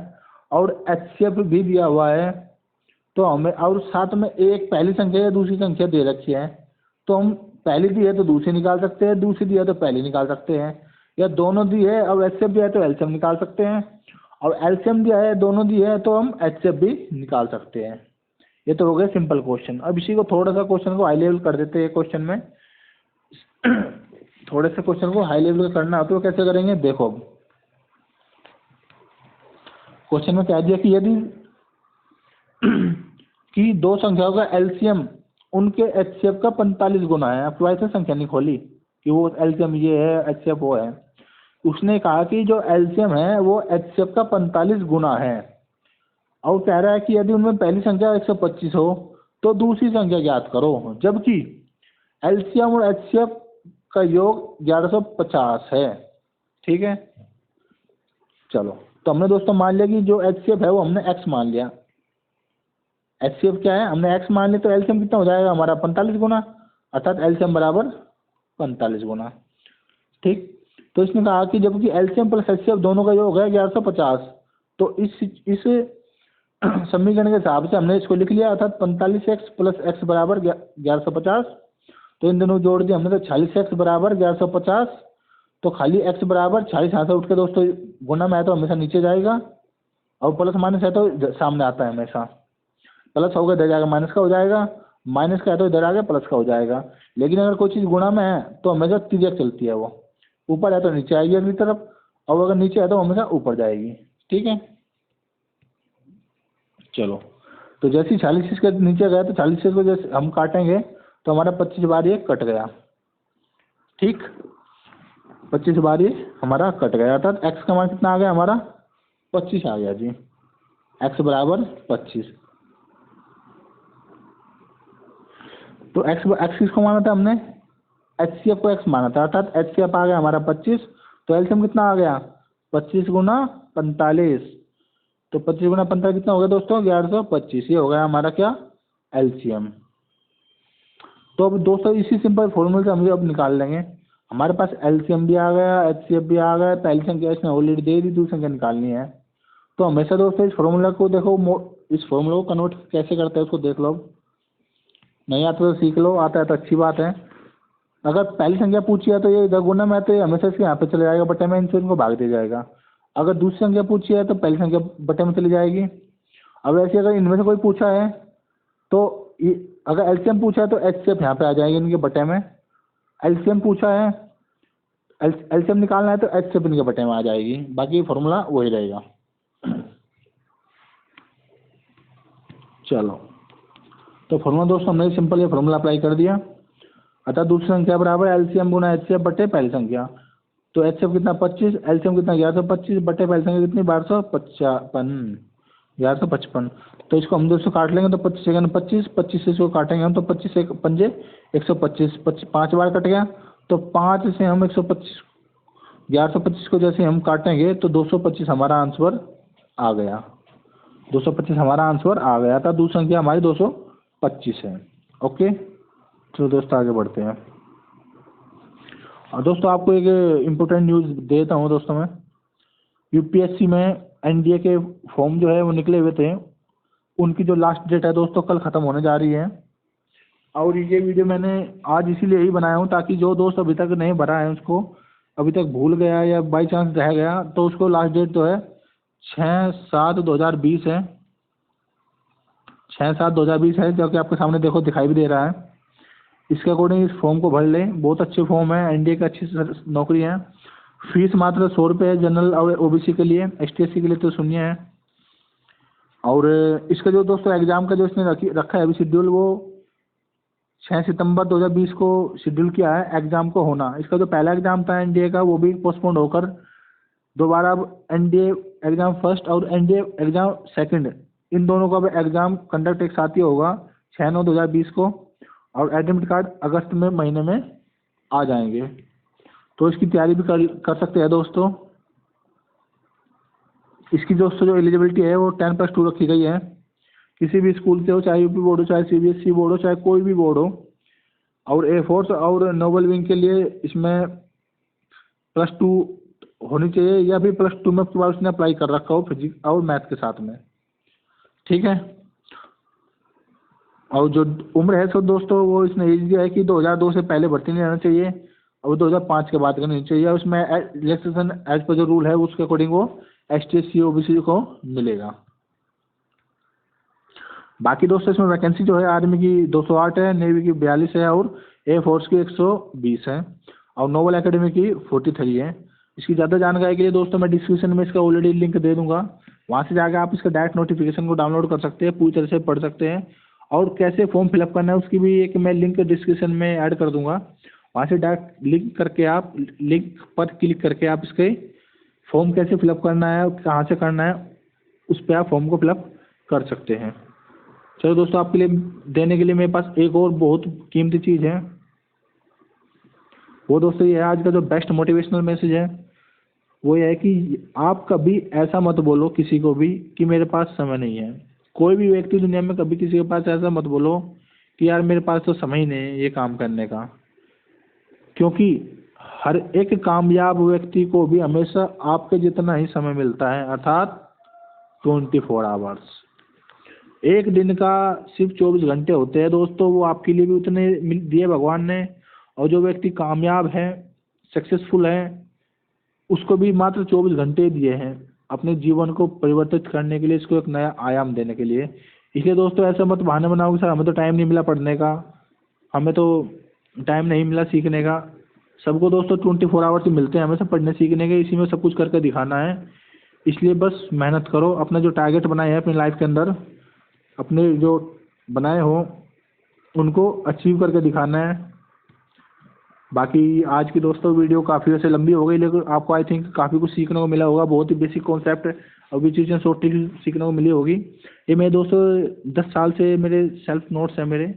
और HCF भी दिया हुआ है तो हमें, और साथ में एक पहली संख्या या दूसरी संख्या दे रखी है, तो हम पहली दी है तो दूसरी निकाल सकते हैं, दूसरी दी है तो पहली निकाल सकते हैं, या दोनों दी है और HCF दिया है तो LCM निकाल सकते हैं, और LCM दिया है दोनों दी है तो हम HCF भी निकाल सकते हैं। ये तो हो गया सिंपल क्वेश्चन। अब इसी को थोड़ा सा क्वेश्चन को हाई लेवल कर देते हैं। क्वेश्चन में थोड़े से क्वेश्चन को हाई लेवल का करना हो तो कैसे करेंगे, देखो क्वेश्चन में कह दिया कि यदि कि दो संख्याओं का LCM उनके HCF का 45 गुना है। अब वैसे संख्या नहीं खोली कि वो LCM ये है HCF वो है, उसने कहा कि जो LCM है वो HCF का 45 गुना है। और कह रहा है कि यदि उनमें पहली संख्या 125 हो तो दूसरी संख्या ज्ञात करो, जबकि LCM और HCF का योग 1150 है, ठीक है। चलो तो हमने दोस्तों मान लिया कि जो HCF है वो हमने x मान लिया। HCF क्या है, हमने x मान लिया, तो LCM कितना हो जाएगा हमारा 45 गुना, अर्थात LCM बराबर 45 गुना, ठीक। तो इसने कहा कि जबकि LCM प्लस HCF दोनों का योग है 1150, तो इस समीकरण के हिसाब से हमने इसको लिख लिया, अर्थात 45x प्लस x बराबर 1150। तो इन दोनों जोड़ दिए हमने तो 46x बराबर 1150। तो खाली x बराबर 46 यहाँ से उठ के दोस्तों गुना में है तो हमेशा नीचे जाएगा, और प्लस माइनस है तो सामने आता है हमेशा। प्लस होगा इधर जाएगा माइनस का हो जाएगा, माइनस का है तो इधर आ गया प्लस का हो जाएगा। लेकिन अगर कोई चीज़ गुणा में है तो हमेशा तिर्यक चलती है, वो ऊपर है तो नीचे आएगी अगली तरफ, और अगर नीचे है तो हमेशा ऊपर जाएगी, ठीक है। चलो तो जैसे ही 46 के नीचे गया तो 46 को जैसे हम काटेंगे तो हमारा 25 बार ये कट गया, ठीक। 25 बार ये हमारा कट गया, अर्थात x का मान कितना आ गया हमारा 25 आ गया जी, x बराबर 25। तो x किसको माना था हमने, HCF को x माना था, अर्थात HCF आ गया हमारा 25। तो LCM कितना आ गया 25 गुना 45, तो 25 गुना 45 कितना हो गया दोस्तों 1125। ये हो गया हमारा क्या LCM। तो अब दोस्तों इसी सिंपल फॉर्मूले से हम ये अब निकाल लेंगे। हमारे पास LCM भी आ गया, HCF भी आ गया, पहली संख्या इसने ऑलरेडी दे दी, दूसरी संख्या निकालनी है। तो हमेशा दोस्तों इस फॉर्मूला को देखो, इस फॉर्मूला को कन्वर्ट कैसे करते हैं उसको देख लो, नहीं आता तो सीख लो, आता है तो अच्छी बात है। अगर पहली संख्या पूछी है तो ये इधर गुना में है तो ये हमेशा इसके यहाँ पे चले जाएगा बटे में, इनसे इनको भाग दिया जाएगा। अगर दूसरी संख्या पूछी है तो पहली संख्या बटे में चली जाएगी। अब ऐसे अगर इनमें से कोई पूछा है तो अगर LCM पूछा है तो HCF यहाँ पे आ जाएगी इनके बटे में, LCM पूछा है LCM निकालना है तो HCF इनके बटे में आ जाएगी, बाकी फॉर्मूला वही रहेगा। चलो तो फॉर्मूला दोस्तों हमने सिंपल ये फॉर्मूला अप्लाई कर दिया, अतः दूसरी संख्या बराबर LCM गुना HCF बटे पहली संख्या। तो HCF कितना 25, LCM कितना 1125 बटे पहली संख्या कितनी 1155। तो इसको हम दोस्तों काट लेंगे तो 25 सेकंड 25, 25 से इसको काटेंगे हम तो 25 एक पंजे 125, 5 बार कट गया। तो 5 से हम 125 1125 को जैसे हम काटेंगे तो 225 हमारा आंसर आ गया। 225 हमारा आंसर आ गया था। दूसरी संख्या हमारी 225 है। ओके, चलो दोस्तों आगे बढ़ते हैं। और दोस्तों आपको एक इम्पोर्टेंट न्यूज़ देता हूँ दोस्तों मैं। यूपीएससी में एनडीए के फॉर्म जो है वो निकले हुए थे, उनकी जो लास्ट डेट है दोस्तों कल ख़त्म होने जा रही है। और ये वीडियो मैंने आज इसीलिए ही बनाया हूँ ताकि जो दोस्त अभी तक नहीं भरा है, उसको अभी तक भूल गया या बाई चांस रह गया, तो उसको लास्ट डेट जो है 6/7/2020 है। 6/7/2020 है, जो कि आपके सामने देखो दिखाई भी दे रहा है। इसके अकॉर्डिंग इस फॉर्म को भर लें, बहुत अच्छे फॉर्म है, एनडीए की अच्छी नौकरी है। फीस मात्र 100 रुपये है जनरल और ओबीसी के लिए, एसटी/एससी के लिए तो शून्य है। और इसका जो दोस्तों एग्ज़ाम का जो इसने रखा है अभी शेड्यूल, वो 6 सितंबर 2020 को शेड्यूल किया है एग्ज़ाम को होना। इसका जो पहला एग्ज़ाम था एनडीए का, वो भी पोस्टपोन्ड होकर दोबारा अब एनडीए एग्ज़ाम फर्स्ट और एनडीए एग्ज़ाम सेकंड, इन दोनों का अब एग्ज़ाम कंडक्ट एक साथ ही होगा 6/9/2020 को। और एडमिट कार्ड अगस्त में महीने में आ जाएंगे, तो इसकी तैयारी भी कर सकते हैं दोस्तों। इसकी दोस्तों जो एलिजिबिलिटी है वो 10+2 रखी गई है। किसी भी स्कूल से हो, चाहे यूपी बोर्ड हो, चाहे सीबीएसई बोर्ड हो, चाहे कोई भी बोर्ड हो। और एयरफोर्स और नोबल विंग के लिए इसमें +2 होनी चाहिए, या फिर +2 में उसने अप्लाई कर रखा हो फिजिक्स और मैथ के साथ में। ठीक है। और जो उम्र है सो दोस्तों वो इसने एज दिया है कि 2002 से पहले भर्ती नहीं रहना चाहिए और 2005 के बाद का नहीं चाहिए। उसमें रिलैक्सेशन एज पर जो रूल है उसके अकॉर्डिंग वो एसटी/एससी ओबीसी को मिलेगा। बाकी दोस्तों इसमें वैकेंसी जो है आर्मी की 208 है, नेवी की 42 है और एयरफोर्स की 120 है और नोबल एकेडमी की 43 है। इसकी ज़्यादा जानकारी के लिए दोस्तों मैं डिस्क्रिप्शन में इसका ऑलरेडी लिंक दे दूंगा, वहाँ से जाकर आप इसका डायरेक्ट नोटिफिकेशन को डाउनलोड कर सकते हैं, पूरी तरह से पढ़ सकते हैं। और कैसे फॉर्म फिलअप करना है उसकी भी एक मैं लिंक डिस्क्रिप्शन में ऐड कर दूंगा, वहाँ से डायरेक्ट लिंक पर क्लिक करके आप इसके फॉर्म कैसे फिलअप करना है, कहाँ से करना है, उस पर आप फॉर्म को फिलअप कर सकते हैं। चलो दोस्तों, आपके लिए देने के लिए मेरे पास एक और बहुत कीमती चीज़ है, वो दोस्तों ये है आज का जो बेस्ट मोटिवेशनल मैसेज है, वो ये है कि आप कभी ऐसा मत बोलो किसी को भी कि मेरे पास समय नहीं है। कोई भी व्यक्ति दुनिया में कभी किसी के पास ऐसा मत बोलो कि यार मेरे पास तो समय ही नहीं है ये काम करने का, क्योंकि हर एक कामयाब व्यक्ति को भी हमेशा आपके जितना ही समय मिलता है, अर्थात 24 आवर्स। एक दिन का सिर्फ 24 घंटे होते हैं दोस्तों, वो आपके लिए भी उतने दिए भगवान ने। और जो व्यक्ति कामयाब है, सक्सेसफुल है, उसको भी मात्र 24 घंटे दिए हैं अपने जीवन को परिवर्तित करने के लिए, इसको एक नया आयाम देने के लिए। इसलिए दोस्तों ऐसा मत बहाने बनाओ कि सर हमें तो टाइम नहीं मिला पढ़ने का, हमें तो टाइम नहीं मिला सीखने का। सबको दोस्तों 24 आवर्स ही मिलते हैं हमेशा पढ़ने सीखने के, इसी में सब कुछ करके दिखाना है। इसलिए बस मेहनत करो, अपना जो टारगेट बनाए हैं अपनी लाइफ के अंदर, अपने जो बनाए हो उनको अचीव करके दिखाना है। बाकी आज की दोस्तों वीडियो काफ़ी वैसे लंबी हो गई, लेकिन आपको आई थिंक काफ़ी कुछ सीखने को मिला होगा। बहुत ही बेसिक कॉन्सेप्ट अभी चीज़ें शॉर्ट ट्रिक सीखने को मिली होगी। ये मेरे दोस्तों 10 साल से मेरे सेल्फ नोट्स हैं मेरे,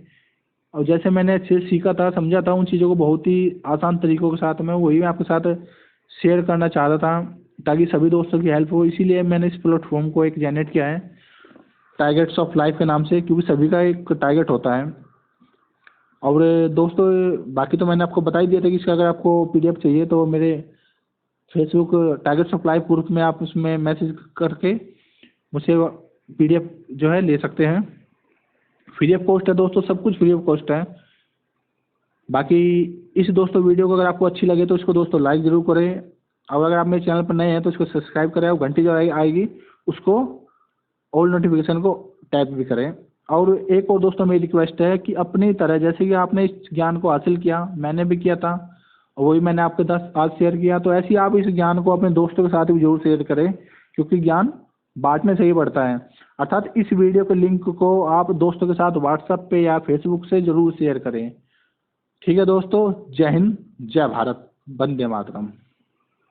और जैसे मैंने अच्छे से सीखा था, समझा था उन चीज़ों को बहुत ही आसान तरीक़ों के साथ में, वही मैं आपके साथ शेयर करना चाहता था ताकि सभी दोस्तों की हेल्प हो। इसीलिए मैंने इस प्लेटफॉर्म को एक जनरेट किया है टारगेट्स ऑफ लाइफ के नाम से, क्योंकि सभी का एक टारगेट होता है। और दोस्तों बाकी तो मैंने आपको बता ही दिया था कि इसका अगर आपको पीडीएफ चाहिए तो मेरे Facebook targets of life group में आप उसमें मैसेज करके मुझसे पीडीएफ जो है ले सकते हैं। फ्री ऑफ कॉस्ट है दोस्तों, सब कुछ फ्री ऑफ कॉस्ट है। बाकी इस दोस्तों वीडियो को अगर आपको अच्छी लगे तो इसको दोस्तों लाइक ज़रूर करें, और अगर आप मेरे चैनल पर नए हैं तो इसको सब्सक्राइब करें और घंटी जो आएगी उसको ऑल नोटिफिकेशन को टैप भी करें। और एक और दोस्तों मेरी रिक्वेस्ट है कि अपनी तरह जैसे कि आपने इस ज्ञान को हासिल किया, मैंने भी किया था और वही मैंने आपके साथ आज शेयर किया, तो ऐसे ही आप इस ज्ञान को अपने दोस्तों के साथ भी जरूर शेयर करें, क्योंकि ज्ञान बांटने से ही बढ़ता है। अर्थात इस वीडियो के लिंक को आप दोस्तों के साथ व्हाट्सएप पे या फेसबुक से ज़रूर शेयर करें। ठीक है दोस्तों, जय हिंद, जय भारत, वंदे मातरम।